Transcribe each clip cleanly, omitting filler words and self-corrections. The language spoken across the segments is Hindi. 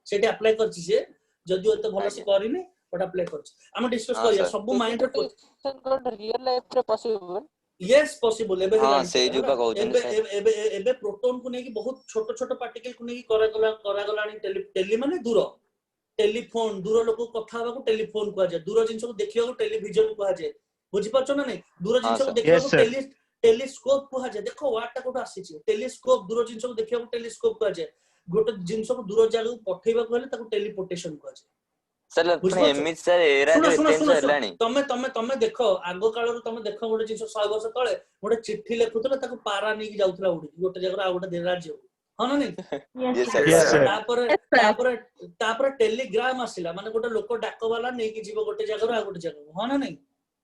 सेठी अप्लाई करछि से जदि ओते भलो से करिनी बट अप्लाई करछि हम डिस्कस करिया सब माइंड रे रियल लाइफ रे पॉसिबल यस पॉसिबल एबे हां से जो बा कहउछन एबे प्रोटॉन को नेकी बहुत छोट छोट पार्टिकल को नेकी करा गलानी टेली माने दूर टेलीफोन दूर लोक कथा हबा को टेलीफोन को जाय दूर जिंस को देखियो को टेलीविजन को जाय बुझि पाछो ना नहीं दूर जिंस को देखियो को टेलीस्कोप को जाय देखो वाट टा कोटा आसी छी टेलीस्कोप दूर जिंस को देखियो को टेलीस्कोप को जाय गोटे जिंस को दूर जागा को पठेबा को हेले ताको टेलीपोर्टेशन को जाय सर एमित सर एरा जो टेंशन हेलानी तमे देखो आगो काल रो तमे देखो गोटे जिंस 100 वर्ष तळे गोटे चिट्ठी लेखुतले ताको पारा नै जाउतला उडी गोटे जगह आ गोटे राज्य हां ना नहीं तापर टेलीग्राम आसिला माने गोटे लोक डाक वाला नै कि जीव गोटे जगह आ गोटे जगह हां ना नहीं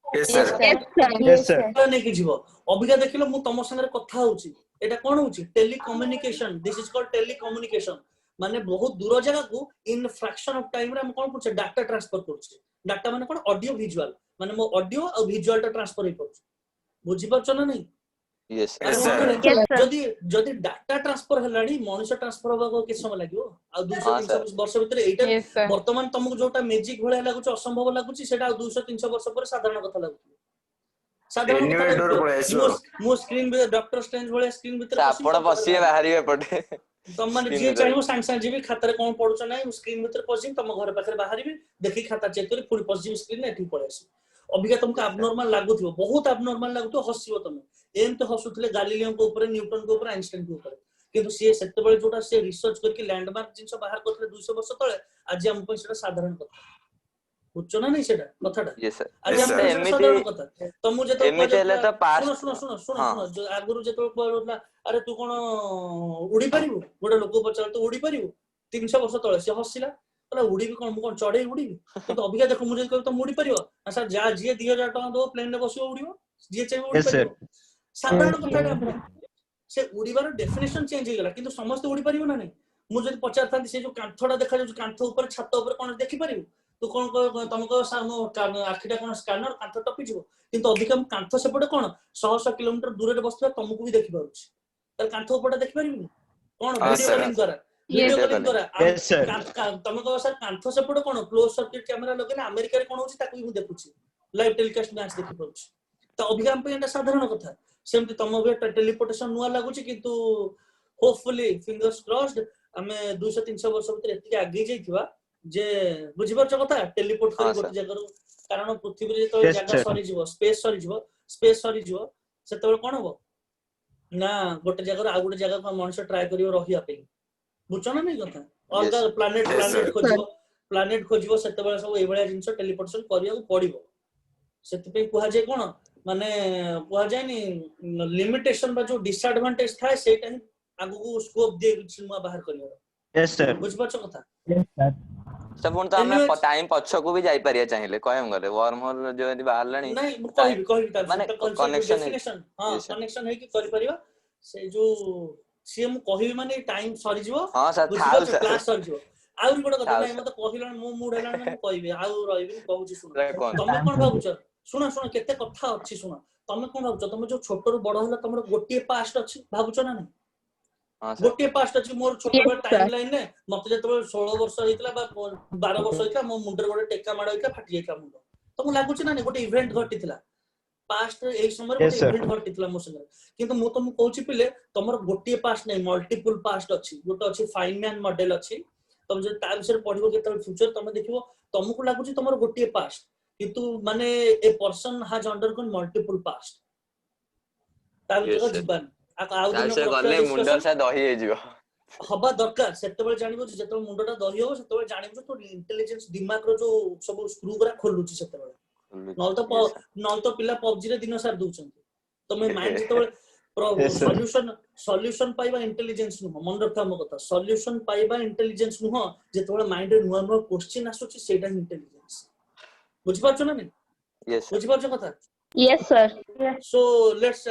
यस सर नै कि जीव अबिका देखिलो मु तम संगे कथा होउची एटा कोन होउची telecommunication this is called telecommunication माने बहुत दूर जगह को इन फ्रैक्शन ऑफ टाइम रे हम कोन करछ डाटा ट्रांसफर करछ डाटा माने कोन ऑडियो विजुअल माने मो ऑडियो और विजुअल टा ट्रांसफर हे करछ बुझि परछ ना नहीं यस जदी जदी डाटा ट्रांसफर हलाडी मनुष्य ट्रांसफर होबा को किछ समय लागियो आ 200-300 वर्ष भीतर एटा वर्तमान तुमको जोटा मैजिक भले लागुछ असंभव लागुछ सेटा 200-300 वर्ष पर साधारण कथा लागुछ साधारण कथा मो स्क्रीन पे डॉक्टर स्ट्रेंज भले स्क्रीन भीतर आपण बसिए बाहरिए पटे तुम माने जे चाहिबो सांग सांग जीवी खाता रे कोन पडुछ नै स्क्रीन भीतर पसिम तुम घर पाखरे बाहरिबी देखि खाता चेक करी पुरी पॉजिटिव स्क्रीन एठी पळेस अबिका तुमको एब्नॉर्मल लागुथिबो बहुत एब्नॉर्मल लागुथो हसिबो तुम एम तो हसुथले गालिलियो को ऊपर न्यूटन को ऊपर आइंस्टाइन को ऊपर किंतु से सेते बेले जोटा से रिसर्च करके लैंडमार्क जिंस बाहर करथले 200 वर्ष तळे आज हम पय सेटा साधारण कथा बुझछो ना नहीं सेटा कथाटा यस सर आज हम साधारण कथा तुम जे तो एमिते ले तो पास सुनो आगुरु जे तो कहला अरे तू कोन उडी परिबु गोटे लोक पचार तो उडी परिबु 300 वर्ष तळे से हसिला कहला उडी भी कोन मु कोन चढ़े उडी तो अबिका देखो मुझे कहतो उडी परिबो सर जा जे 2000 टका दो प्लेन रे बसियो उडीबो जे चाहिए उडी परिबो साधारण कथा से उड़ीबार डेफिनेशन चेंज हो गला किंतु समस्त उड़ी परिबो ना नहीं मु जदी पचार थांती से जो कांथडा देखा जो कांथ ऊपर छात ऊपर कोन देखि परिबो तू कोन तुमको सामो आखिटा कोन स्कैनर कांथ टपि जिवो किंतु अधिकम कांथ सेपटे कोन 100 किलोमीटर दूर रे बसला तुमको भी देखि पारुछ त कांथ ऊपर देखि परिबो कोन वीडियो कॉलिंग द्वारा तुमको सर कांथ सेपटे कोन क्लोज सर्किट कैमरा लगेना अमेरिका रे कोन होची ताकू भी देखुची लाइव टेलीकास्ट मैच देखि पारुछ त अभिगम पे एटा साधारण कथा सेमति तम भी टेलीपोर्टेशन नुआ लागुची किंतु होपफुली फिंगर्स क्रॉस्ड हमें 200-300 वर्ष भीतर एति आगे जाइथिबा जे बुझि परछ कथा टेलीपोर्ट करी गोटे जगह कारण पृथ्वी रे तो जगह सरी जीवो स्पेस सरी जीवो सेतबे कोन हो ना गोटे जगह आ गोटे जगह को मनुष्य ट्राई करियो रहिया पे बुझछ ना नहीं कथा अलगा प्लैनेट खोजिबो सेतबे सब ए बळिया जिंस टेलीपोर्टेशन करिया पड़िबो सेति पे कुहा जे कोन माने कुहा जाय नि लिमिटेशन बा जो डिसएडवांटेज था सेटा ही आगु को स्कोप दे नुआ बाहर करियो यस सर बुझ परछ कथा यस सर सब तो हमें टाइम पछ को भी जाई परिया चाहिए कहम गले वर्म होल जो यदि बाहर लणी नहीं कहि माने कनेक्शन हां कनेक्शन है कि करि परिबा से जो सीएम कहि माने टाइम सरी जिवो हां सर क्लास सरी जिवो आउरी गोटे कथा नै मते कहिलन मो मूड हेलान मैं कहबे आउ रहिबे कहूची सुन तमे कोन भाबुछ सुना सुना केते कथा अछि सुना तमे कोन भाबुछ तमे जो छोटरो बड़ होला तमरो गोटे पास्ट अछि भाबुछ ना नै गोटे पास्ट अछि मोर छोट बड़ टाइमलाइन ने मते जतबे 16 वर्ष होइतला बा 12 वर्ष होइतला मो मुंडर गोटे टेका माड होइतला फाटि जाइतला मुंड तो मु लागुछ ना नै गोटे इवेंट घटितला पास्ट ए समय गोटे इवेंट घटितला मो संगे किंतु मु तुम कहूची पिले तमरो गोटे पास्ट नै मल्टीपल पास्ट अछि गोटे अछि फाइनमैन मॉडल अछि तुम जे ता विषय पढिबो केतल फ्यूचर तमे देखिबो तुमको लागुची तमरो गोटे पास्ट किंतु माने a person has undergone multiple past ता जगह जीवन आउ दिन गले मुंडर से दही हे जिवो हबा दरकार सेतेबेले जानिबो जेतबे मुंडटा दही हो सेतेबेले जानिबो तो इंटेलिजेंस दिमाग रो जो सब स्क्रू गुरा खोलुची सेतेबेले नल तो पिला पबजी रे दिन सार दोचंती तमे माइंड जेतेबेले सॉल्यूशन पाइबा इंटेलिजेंस नु मन रखा मो कथा सॉल्यूशन पाइबा इंटेलिजेंस नु जेतेबेले माइंड रे नुवा नुवा क्वेश्चन आसुची सेटा इंटेलिजेंस बुझ पाछो ना नहीं यस बुझ पाछो कथा yes sir so let's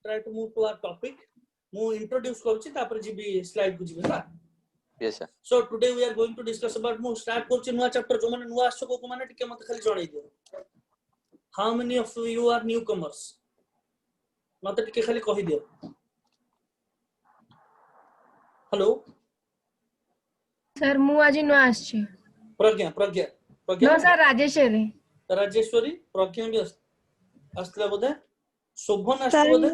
try to move to our topic mu introduce କରୁଛି ତାପରେ ଯିବି slide କୁ ଯିବି ହେଲା yes sir so today we are going to discuss about mu start କରୁଛି नुवा चैप्टर जो माने नुवा आसो को माने टिके मते खाली जणाई दियो how many of you are newcomers मते टिके खाली कहि दियो हेलो सर मु आज नुआ आछि प्रज्ञा प्रज्ञा नो प्रज्ञा सर राजेश्वरी राजेश्वरी प्रज्ञा भी आसला बोधे शोभन आसु बोधे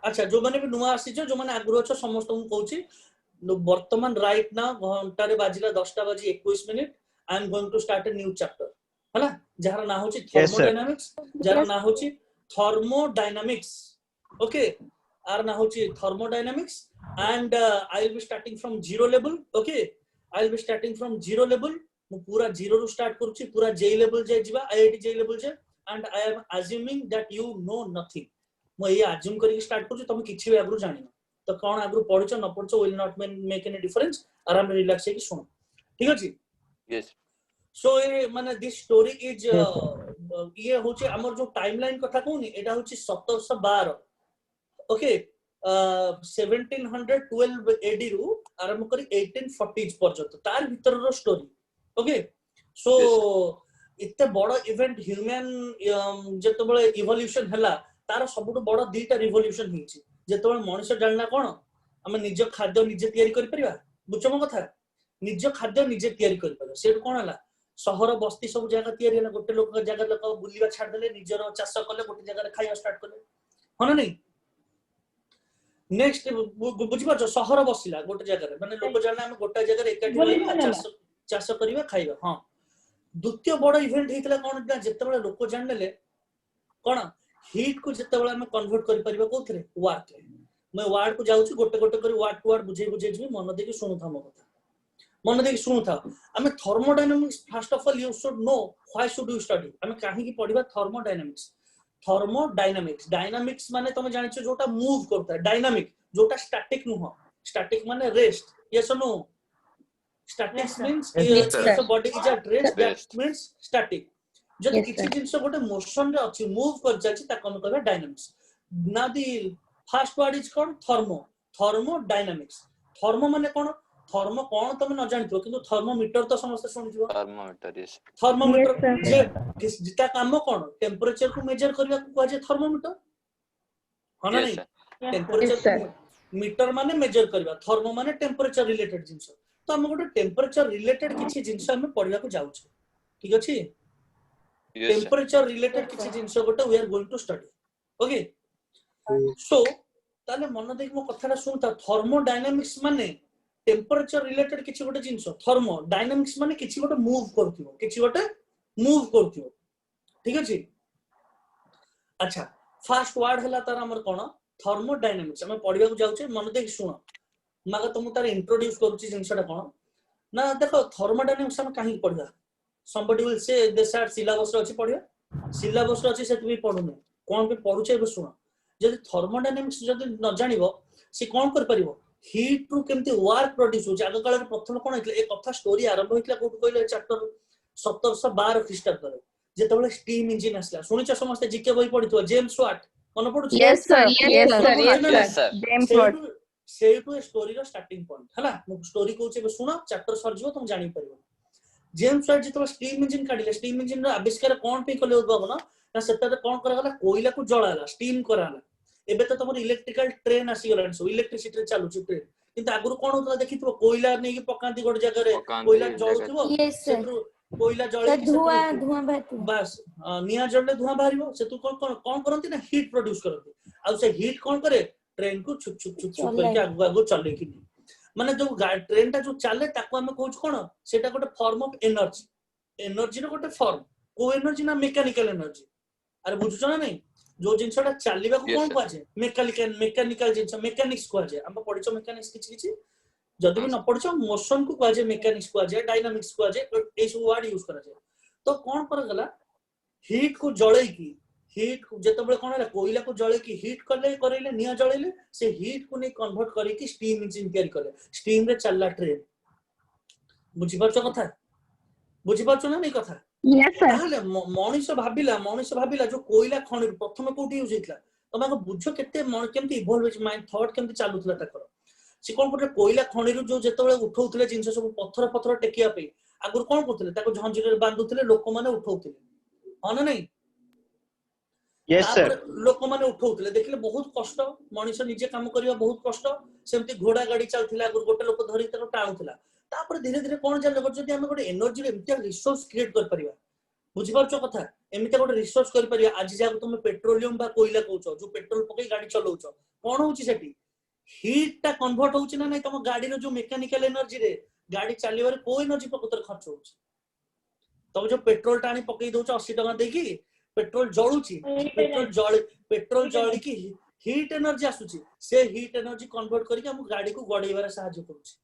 अच्छा जो माने भी नुआ आसी जो माने आग्रह छ समस्त को कहूची वर्तमान राइट ना घंटा रे बाजिला 10टा बाजी 21 minute I am going to start a new chapter हला जहार ना होची थर्मोडायनामिक्स जहार ना होची थर्मोडायनामिक्स ओके आर ना होची thermodynamics and I will be starting from zero level okay I will be starting from zero level मु पूरा जीरो रु स्टार्ट करूची पूरा जे लेवल जे जीवा IIT J level J and I am assuming that you know nothing मु ये अज्यूम करके स्टार्ट करूची तुम किछि भी आगु जानि तो कोन आगु पढिछ न पढिछ will not make any difference आराम रिलैक्स हे कि सुनो ठीक अछि यस सो ए माने दिस स्टोरी इज ये होची हमर जो टाइमलाइन कथा कहूनी एटा होची 1712 ओके 1712 AD रु आरंभ करी 1840s पर्यंत तार भीतर रो स्टोरी ओके सो इते बड़ इवेंट ह्यूमन जते बळे इवोल्यूशन हला तार सबटु बड़ दीटा रिवोल्यूशन हिची जते बळे मनुष्य जानना कोन हम निज खाद्य निजे तयारी करि परिबा बुझो मो कथा निज खाद्य निजे तयारी करि परिबा से कोन हला शहर बस्ती सब जगह तयारी हला गोटे लोक जगह लोक बुलिबा छाड़ देले निजर चाष कले गोटे जगह रे खाइया स्टार्ट कले हन नै नेक्स्ट बुझी पाछ शहर बसिला गोटे जगह रे माने लोक जाना हम गोटे जगह रे एकाठी होइबा चाष करिबा खाइबा हां द्वितीय बड़ इवेंट हेतला कोन ना जते बेले लोक जानले कोन हीट को जते बेले हम कन्वर्ट करि परिबा कोथरे वाट रे मैं वाट को जाउची गोटे गोटे करी वाट टू वाट बुझे बुझे जी मन देकी सुनु था मो कथा मन देकी सुनु था हमें thermodynamics first of all you should know why should you study हमें काहे की पढिबा थर्मोडायनामिक्स डायनामिक्स माने तुम जानि छ जोटा मूव करता है डायनामिक जोटा स्टैटिक नुह स्टैटिक माने rest yes no statics means if a body is at rest that means static जदि किछि जिंस गोटे मोशन रे अछि मूव कर जाछि ता कोन कहबा डायनामिक्स ना दी फर्स्ट वर्ड इज कौन थर्मोडायनामिक्स थर्मो माने कौन थर्मो कौन तुम न जानथो किंतु थर्मोमीटर तो समस्त सुनिथिबो थर्मोमीटर यस थर्मोमीटर जे जिता काम कौन टेंपरेचर को मेजर करबा को कह जे थर्मोमीटर हना नहीं टेंपरेचर मीटर माने मेजर करबा थर्मो माने टेंपरेचर रिलेटेड जिंस तो हम गोटे टेंपरेचर रिलेटेड किछि जिंस हम पढिबा को जाउ छ ठीक अछि टेंपरेचर रिलेटेड किछि जिंस गोटे we are going to study okay so ताले मन देख मो कथाटा सुनता थर्मोडायनामिक्स माने टेंपरेचर रिलेटेड किछि गोटे जिंस थर्मोडायनामिक्स माने किछि गोटे मूव करथिबो ठीक अछि अच्छा फर्स्ट वर्ड हला तार हमर कोन थर्मोडायनामिक्स हम पढिबा को जाउ छ मन देख सुनो मागा तुम तार इंट्रोड्यूस करूची जिंसटा कोन ना देखो थर्मोडायनामिक्स हम काहे पढिबा somebody will say this are syllabus रे अछि पढिबा syllabus रे अछि से तुम पढुनु कोन पे पढुचे बे सुनो जदि थर्मोडायनामिक्स जदि न जानिबो से कोन कर परिबो हीट रु केमती वर्क प्रोड्यूस हो आग काल प्रथम कोन होइतले एक कथा स्टोरी आरंभ होइतला कोट कहले चैप्टर 1712 ख्रीष्टाब्द रे जेतबेले स्टीम इंजन आसला सुनिछ समस्त जीके बही पढितो जेम्स वाट मन पढुछ Yes, sir. Yes, sir. Yes, sir. James Watt. सेटू स्टोरी रो स्टार्टिंग पॉइंट हला मु स्टोरी कहूचे सुनो चैप्टर सर जीवो तुम जानि परिबो जेम्स वाट जेतबे स्टीम इंजन काढिले स्टीम इंजन रो आविष्कार कोन पे कले उद्भावना ना सेटा कोन करागला कोयला को जळाला स्टीम कराला एबे तो तमर इलेक्ट्रिकल ट्रेन आसी गलान सो इलेक्ट्रिसिटी रे चालू छ ट्रेन किंतु आगुर कोन होतला देखितबो कोयला नै कि पकांती गोड जगह रे कोयला जळुथबो सेटू कोयला जळे कि धुआं बाहरथबो बस निया जळले धुआं बाहरिबो सेतु कोन करंती ना हीट प्रोड्यूस करंती आ से हीट कोन करे ट्रेन को छुक छुक छुक छुक करके आगु आगु चले कि माने जो ट्रेन ता जो चले ताको हम कहूछ कोन सेटा गोटे फॉर्म ऑफ एनर्जी रो गोटे फॉर्म को एनर्जी ना मैकेनिकल एनर्जी अरे बुझुछ ना नहीं जो जिंसटा चालिबा को कोन कहजे मैकेनिकल जिंस मैकेनिक्स कहजे हम पढिछ मैकेनिक्स किछि जदि भी न पढिछ मोशन को कहजे मैकेनिक्स कहजे डायनामिक्स कहजे ए सब वर्ड यूज करा जाय तो कोन पर गला हीट को जळै की हीट जेतबे कोन हला कोयला को जळे की हीट करले निया जळैले से हीट को नै कन्वर्ट करी की स्टीम इंजन तयार करले स्टीम रे चलला ट्रेन बुझि परछो कथा बुझि परछो ना नै कथा Yes, sir. ताहले मनुष्य भाबिला जो कोयला खनि प्रथम कोठी यूज हितला तमे को बुझो केते केमती इवॉल्व माइंड थॉट केमती चालुतला ताकर से कोन कोटे कोयला खनि रो जो जेतबे उठौतले जिंस सब पत्थर टेकिया पे आगुर कोन करथले ताको झंझिरे बांधुतले लोक माने उठौतले हां नै Yes, sir. लोक माने उठौतले देखले बहुत कष्ट मनुष्य निजे काम करिया बहुत कष्ट सेमती घोड़ा गाड़ी चलथिला गोटे लोक धरि ताको टाणुथिला तापर धीरे धीरे कोन जान लगो जदी हम गोटे एनर्जी रे एमतिया रिसोर्स क्रिएट कर परिबा बुझि पारछो कथा एमतिया गोटे रिसोर्स कर परिबा आज जाक तुम पेट्रोलियम बा कोयला कहउछो जो पेट्रोल पकई गाड़ी चलाउछो कोन होउची सेठी हीट टा कन्वर्ट होउची ना नै तुम गाड़ी रो जो मैकेनिकल एनर्जी रे गाड़ी चलिबारे कोई एनर्जी प्रकृतर खर्च होउची तुम जो पेट्रोल टाणी पकई दोछ 80 टका देकी पेट्रोल जळुची पेट्रोल जळी की हीट एनर्जी आसुची से हीट एनर्जी कन्वर्ट करके हम गाड़ी को गड़ेबारे सहायता करूची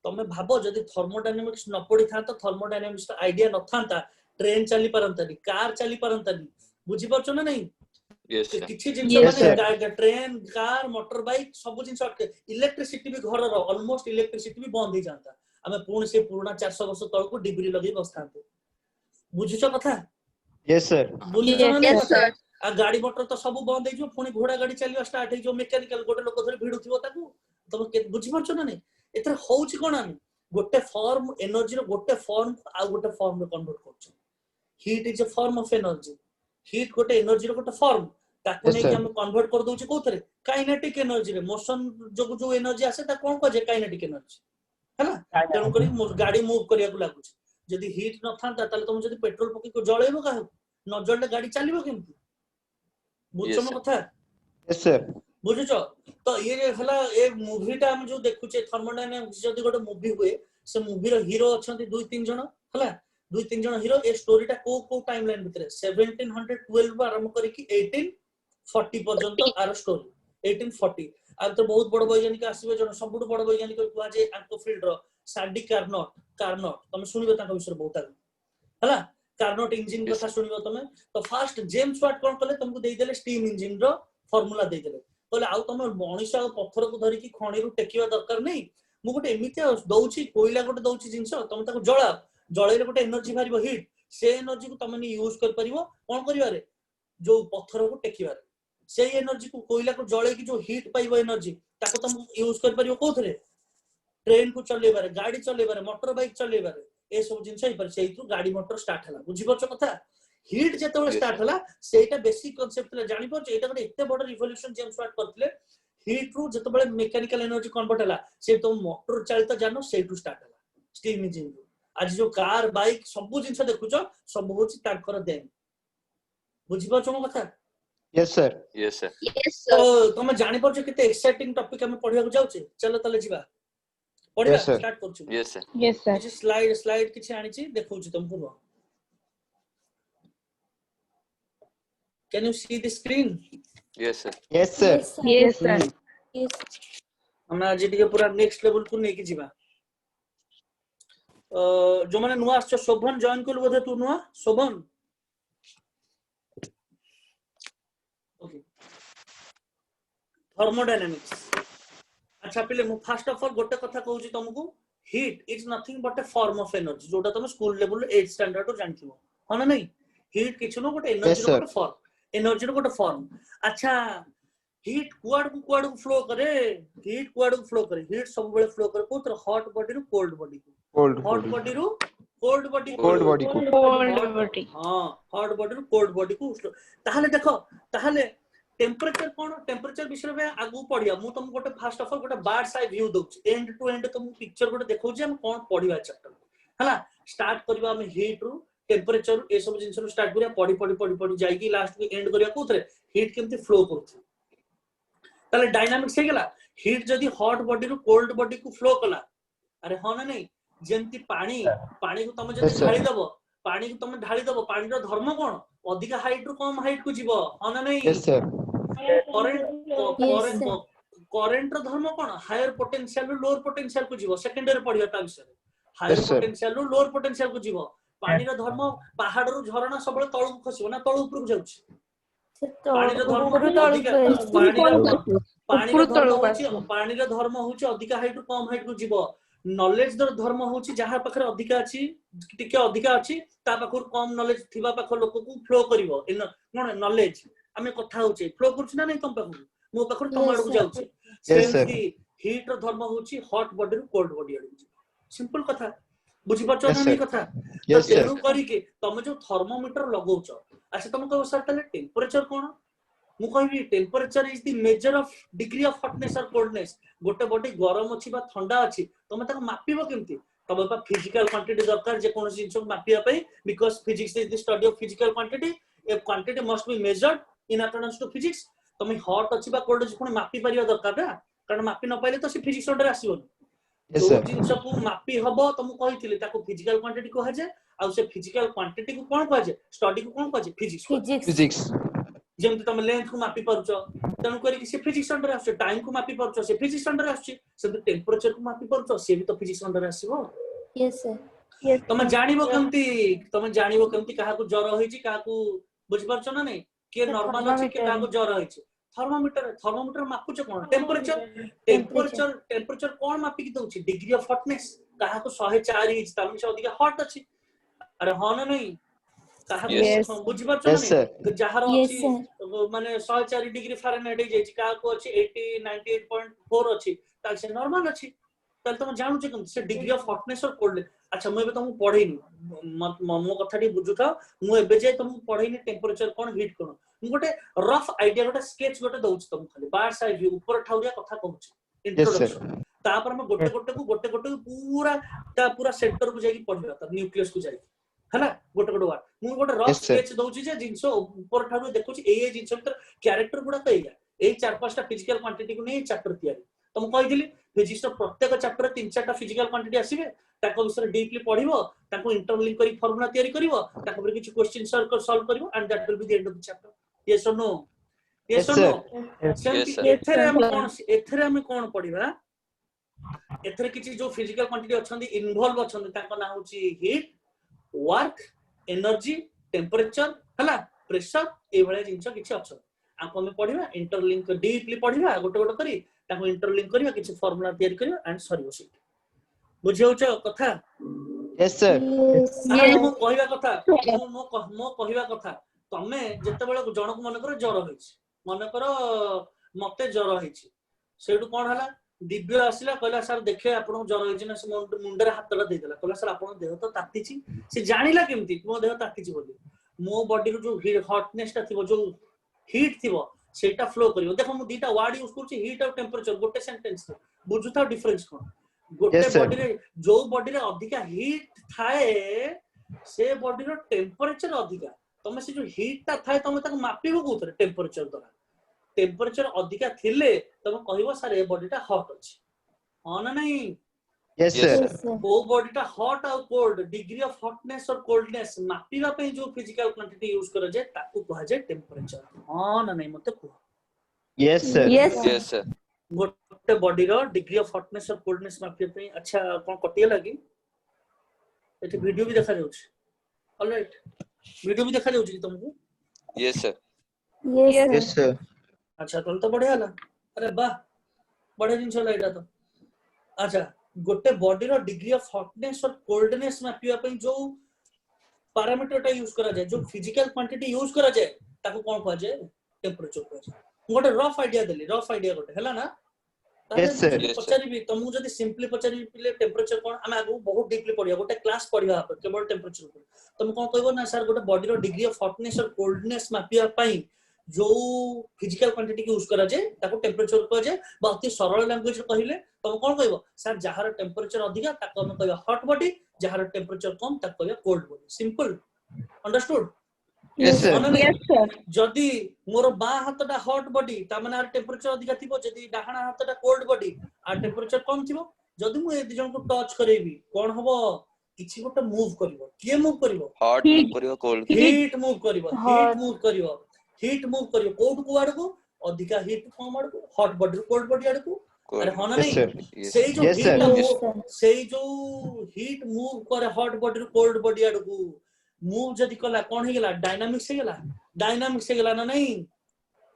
तमे भाबो जदी थर्मोडायनामिक्स न पड़ी था तो थर्मोडायनामिक्स आइडिया न थांता ट्रेन चली परंतनी कार चली परंतनी बुझी परछो ना नहीं किछि जिंस माने ट्रेन कार मोटर बाइक सब जिंस इलेक्ट्रिसिटी भी घर रो ऑलमोस्ट इलेक्ट्रिसिटी भी बंद हो जाता हमें पूर्ण से पुराना 400 वर्ष तळ को डिब्री लगे बसतांते बुझिछो कथा यस सर बुझिछो ना Yes, sir. आ गाड़ी मोटर तो सब बंद हो पुणी घोड़ा गाड़ी चलियो स्टार्ट हो मेकानिकल गोटे लोक धरि भिडुथिबो ताकू तुम बुझि परछो ना नहीं एतर होउची कोन हम गोटे फॉर्म एनर्जी रो गोटे फॉर्म आ गोटे फॉर्म रे कन्वर्ट करछो heat is a form of energy heat गोटे एनर्जी रो गोटे फॉर्म ताकू नै कि हम कन्वर्ट कर दोची कोथरे काइनेटिक एनर्जी रे मोशन जो एनर्जी आसे ता कोन कजे काइनेटिक एनर्जी हैला तेनु करी गाड़ी मूव करिया को लागुची जदी हीट न थांता ताले तुम जदी पेट्रोल पकी को जळेबो काहे न जळले गाड़ी चलिबो केमती बुझछो म कथा यस सर बुझुछ तो ये हला ए मूवीटा हम जो देखुचे थर्मोडायनामिक्स जदी गोटे मूवी हुए से मूवी रो हीरो अछंती 2-3 जण हला 2-3 जण हीरो ए स्टोरीटा को टाइमलाइन भितरे 1712 आरंभ करी कि 1840 पर्यंत आर स्टोरी 1840 आर तो बहुत बड़ वैज्ञानिक आसीबे जण सबुठ बड़ वैज्ञानिक कुआ जे आंको फील्ड रो साडी कार्नोट तुम सुनिबे ताका विषय बहुत हला कार्नोट इंजिन कथा सुनिबो तुमे तो फास्ट जेम्स वाट कोन कले तुमको देई देले स्टीम इंजिन रो फार्मूला देई देले कहले आउ तुम मनीष आ पत्थर को धरि की खणी रु टेकिवा दरकार नै मु गोटे एमितिया दउची कोयला गोटे दउची जिंस तुम ताको जळा जळेले गोटे एनर्जी भारिबो हीट से एनर्जी को तुम नि यूज कर परिबो कोन करिवारे जो पत्थर को टेकिवारे से एनर्जी को कोयला को जळे की जो हीट पाइबो एनर्जी ताको तुम यूज कर परिबो कोथरे ट्रेन को चलेबारे गाड़ी चलेबारे मोटर बाइक चलेबारे ए सब जिंस ही पर सेइतु गाड़ी मोटर स्टार्ट हला बुझि परछो कथा हीट जेतबे स्टार्ट हला सेटा बेसिक कांसेप्ट ला जानि परछो एटा गोटे एते बड़ रिवोल्यूशन जेम्स वाट करथिले हीट रु जेतबे मेकानिकल एनर्जी कन्वर्ट हला से तो मोटर चालित जानो सेटु स्टार्ट हला स्टीम इंजिन आज जो कार बाइक सब जिंस देखुछो सब होची ताकर देन बुझि परछो म कथा yes sir yes sir Yes, तो sir. तुम जानि परछो केते एक्साइटिंग टॉपिक हम पढिया को जाउछे चलो तले जिबा पढिया Yes, sir. स्टार्ट करछु यस सर Yes, sir. किछि स्लाइड किछि आनिछि देखौछि तुमको Can you see the screen? Yes sir yes sir Yes, sir. हम आज ଟିକେ पूरा नेक्स्ट लेवल को नेकी जिबा जो माने नुआ आछो शोभन जॉइन कोल बोधे तू नुआ शोभन ओके थर्मोडायनामिक्स अच्छा पिले मु फर्स्ट ऑफ ऑल गोटे कथा कहूची तुमको heat is nothing but A form of energy जोटा तुम स्कूल लेवल 8 स्टैंडर्ड रो जानथिबो हना नहीं हीट किछु न गोटे एनर्जी रो गोटे फॉर्म एनर्जी रो गोटे फॉर्म अच्छा हीट कुआड को फ्लो करे हीट सब बेले फ्लो करे कोतर हॉट बॉडी रो कोल्ड बॉडी को हॉट बॉडी रो कोल्ड बॉडी कोल्ड बॉडी को Cold body. हां हॉट बॉडी रो कोल्ड बॉडी को ताहले देखो ताहले टेम्परेचर कोन टेम्परेचर विषय में आगु पढिया मु तुम गोटे फर्स्ट ऑफ ऑल गोटे बार्ड्स आई व्यू दउछ एंड टू एंड तुम पिक्चर गोटे देखौ जे हम कोन पढिबा चैप्टर हला स्टार्ट करबा हम हीट रो टेम्परेचर ए सब जिंस रो स्टार्ट करिया पढी जाई की लास्ट को एंड करिया कोथरे हीट केमती फ्लो करथि ताले डायनामिक्स हे गेला हीट जदी हॉट बॉडी रो कोल्ड बॉडी को फ्लो कला अरे हां ना नहीं जेंती पानी को तुम जदी ढाली दबो पानी रो धर्म कोन अधिक हाइट रो कम हाइट को जीवो हां ना नहीं यस सर करंट रो धर्म कोन हायर पोटेंशियल रो लोअर पोटेंशियल को जीवो सेकेंडरी पढिया ता विषय हायर Yes, sir. पोटेंशियल रो लोअर पोटेंशियल को जीवो पानी रो धर्म पहाड़ रो झरना सबले तळु खसिबो ना तळु ऊपर जाउछ पानी रो धर्म पानी रो धर्म होची अधिक हाइट रो कम हाइट को जीवो नॉलेज रो धर्म होची जहां पाखरे अधिक अछि टिके अधिक अछि ता पाखर कम नॉलेज थिबा पाख लोक को फ्लो करिवो इन कोन नॉलेज हमें कथा होची फ्लो करछ ना नहीं तुम पाखर मो पाखर तुम आड़ को जाउछ सेमती हीट रो धर्म होची हॉट बॉडी रो कोल्ड बॉडी आड़ सिंपल कथा बुझी परछ ना नहीं कथा यस तेनु सर करी के तुम जो थर्मोमीटर लगाउछ अच्छा तुम कहू सर तले टेम्परेचर कोन मु कहबी temperature is the measure of degree of hotness और कोल्डनेस गोटे बॉडी गरम अछि बा ठंडा अछि तमे ताको मापिबो केमती तब बा फिजिकल क्वांटिटी दरकार जे कोन जिंस को मापिया पई because physics is the study of physical quantity a quantity must be measured in according to physics तमे हॉट अछि बा कोल्ड अछि कोन मापी परिया दरकार ना कारण मापी न पाइले तो से फिजिक्स अंडर आसीबो Yes, जो sir. जिंस को मापी हबो त मु कहिथिले ताको फिजिकल क्वांटिटी को जाय आ से फिजिकल क्वांटिटी को कोन कह जाय स्टडी को कोन कह जाय फिजिक्स Physics. जेमति तमे लेंथ को मापी परछो तनु करी से फिजिक्स अंडर आछे टाइम को मापी परछो से फिजिक्स अंडर आछे से टेम्परेचर को मापी परछो से भी तो फिजिक्स अंडर आसीबो यस सर Yes, तमे sir. जानिबो केमती काहा को ज्वर होईची काहा को बुझ परछो ना नहीं के Sir, नॉर्मल अछि के काहा को ज्वर होईची थर्मोमीटर मापुछ कोन टेम्परेचर कोन मापी कि दउची डिग्री ऑफ हॉटनेस काहा को 104 इच तमे से अधिक हॉट अछि अरे हां ना नहीं काहा Yes. को बुझ परछो Yes, ना sir. नहीं जहार Yes, अछि माने 104 डिग्री फारेनहाइट जाईची काहा को अछि 80 98.4 अछि ताल से नॉर्मल अछि ताल तुम जानू जे कम से डिग्री ऑफ हॉटनेस और कोल्ड अच्छा मैं तुमको पढ़ेनी मो कथाटी बुझुथा मु एबे जे तुमको पढ़ेनी टेम्परेचर कोन हीट कोन मु गोटे रफ आईडिया गोटे स्केच गोटे दउछ तुम खाली बार साइड व्यू ऊपर ठाउरिया कथा कहूछ Yes, इंट्रोडक्शन तापर हम गोटे गोटे पूरा सेंटर को जाई पढ़िबा त न्यूक्लियस को जाई हला गोटे वार मु गोटे रफ Yes, sir. स्केच दउछ जे जिंस ऊपर ठाउर देखुछ ए जिंस भीतर कैरेक्टर गुडा कइया ए चार पांचटा फिजिकल क्वांटिटी को नै चैप्टर तयारी तुम कहिदिली फिजिक्स प्रत्येक चैप्टर 3-4टा फिजिकल क्वांटिटी आसीबे ताको विषय डीपली पढिबो ताको इंटरलिंक करी फार्मूला तयारी करिवो ताको पर किछ क्वेश्चन सॉल्व करिवो and that will be the end of the chapter yes or no Yes, or sir. No Yes, sir. एथरे हम कोन पढिबा एथरे किछ जो फिजिकल क्वांटिटी अछंदी इन्वॉल्व अछंदी ताको ना होची हीट वर्क एनर्जी टेम्परेचर हला प्रेशर ए भले जिंस किछ अछ आको हम पढिबा इंटरलिंक डीपली पढिबा गोटे करी ताको इंटरलिंक करिया किछ फार्मूला तयारी करिया एंड सरियो सीट बुझियोछ कथा Yes, sir. मो कहवा कथा मो कहवा कथा तमे जते बेले जण को मन करो ज्वर होइछ मन करो मते ज्वर होइछ सेडु कोन हला दिव्य आसिला कहला सर देखे आपन ज्वर होइछ ना मुंडरे हातला दे देला कहला सर आपन देह तो तातिची से जानिला केमती मो देह तातिची बोली मो बॉडी रो जो हॉटनेस ता थिबो जो हीट थिबो सेटा फ्लो करियो देखो मु दीटा वर्ड यूज करछि हीट और टेम्परेचर गोटे सेंटेंस बुझुता डिफरेंस कोन गोटे Yes, sir. बॉडी रे जो बॉडी रे अधिका हीट थाए से बॉडी रो टेम्परेचर अधिका तमे से जो हीट ता थाए तमे ताको मापिबो कोथरे टेम्परेचर द्वारा टेम्परेचर अधिका थिले तमे कहिबो सर ए बॉडी ता हॉट अछि हां ना नहीं Yes, Yes, sir. sir. वो बॉडी ता हॉट और कोल्ड डिग्री ऑफ हॉटनेस और कोल्डनेस मापिबा पे जो फिजिकल क्वांटिटी यूज करे जे ताको कहा जाय टेम्परेचर हां ना नहीं मते को Yes, sir. Yes. Yes, sir. गोटे बॉडी रो डिग्री ऑफ हॉटनेस और कोल्डनेस मापिबा पे अच्छा कोन कटिया लागी एते वीडियो भी देखा जाउछ ऑलराइट वीडियो भी देखा जाउछ तुमको Yes, sir. Yes. Yes, sir. अच्छा तो बढ़िया ला अरे वाह बढ़िया जिंस लाइटा तो अच्छा गोटे बॉडी रो डिग्री ऑफ हॉटनेस और कोल्डनेस मापिबा पे जो पैरामीटर टा यूज करा जाय जो फिजिकल क्वांटिटी यूज करा जाय ताको कोन कहा जाय टेम्परेचर कहा जाय गोटे रफ आईडिया देली रफ आईडिया गोटे हैला ना Yes, sir. Yes, sir. पचारि भी तुमु जदी सिंपली पचारि पिले टेम्परेचर कोन हम आगु बहुत डीपली पढिया गोटे क्लास पढिया केवल टेम्परेचर पर तुम कोन कहबो ना सर गोटे बॉडी रो डिग्री ऑफ हॉटनेस और कोल्डनेस मापिया पई जो फिजिकल क्वांटिटी यूज करा जाय ताको टेम्परेचर कहा जाय बा अति सरल लैंग्वेज रे कहिले तुम कोन कहबो सर जहार टेम्परेचर अधिका ताको हम कहबो हॉट बॉडी जहार टेम्परेचर कम ताको कहबो cold body simple understood Yes, sir. Yes, sir. जदी मोर बा हातटा हॉट बॉडी ता माने आर टेम्परेचर अधिका थिबो जदी डाहाना हातटा कोल्ड बॉडी आर टेम्परेचर कम थिबो जदी मु ए दि जन को टच करेबी कोन हबो किछि गोटे मूव करबो के मूव करबो Hot Heat. move करियो cold हीट मूव करबो Hot. हीट मूव करियो कोड को आड़ को अधिका हीट कम आड़ को हॉट बॉडी कोल्ड बॉडी आड़ को cold. अरे होना Yes, नहीं sir. Yes, सेई जो Yes, sir. हीट सेई जो हीट मूव करे हॉट बॉडी कोल्ड बॉडी आड़ को मूव जदी कला कोन हे गेला डायनामिक्स हे गेला ना नहीं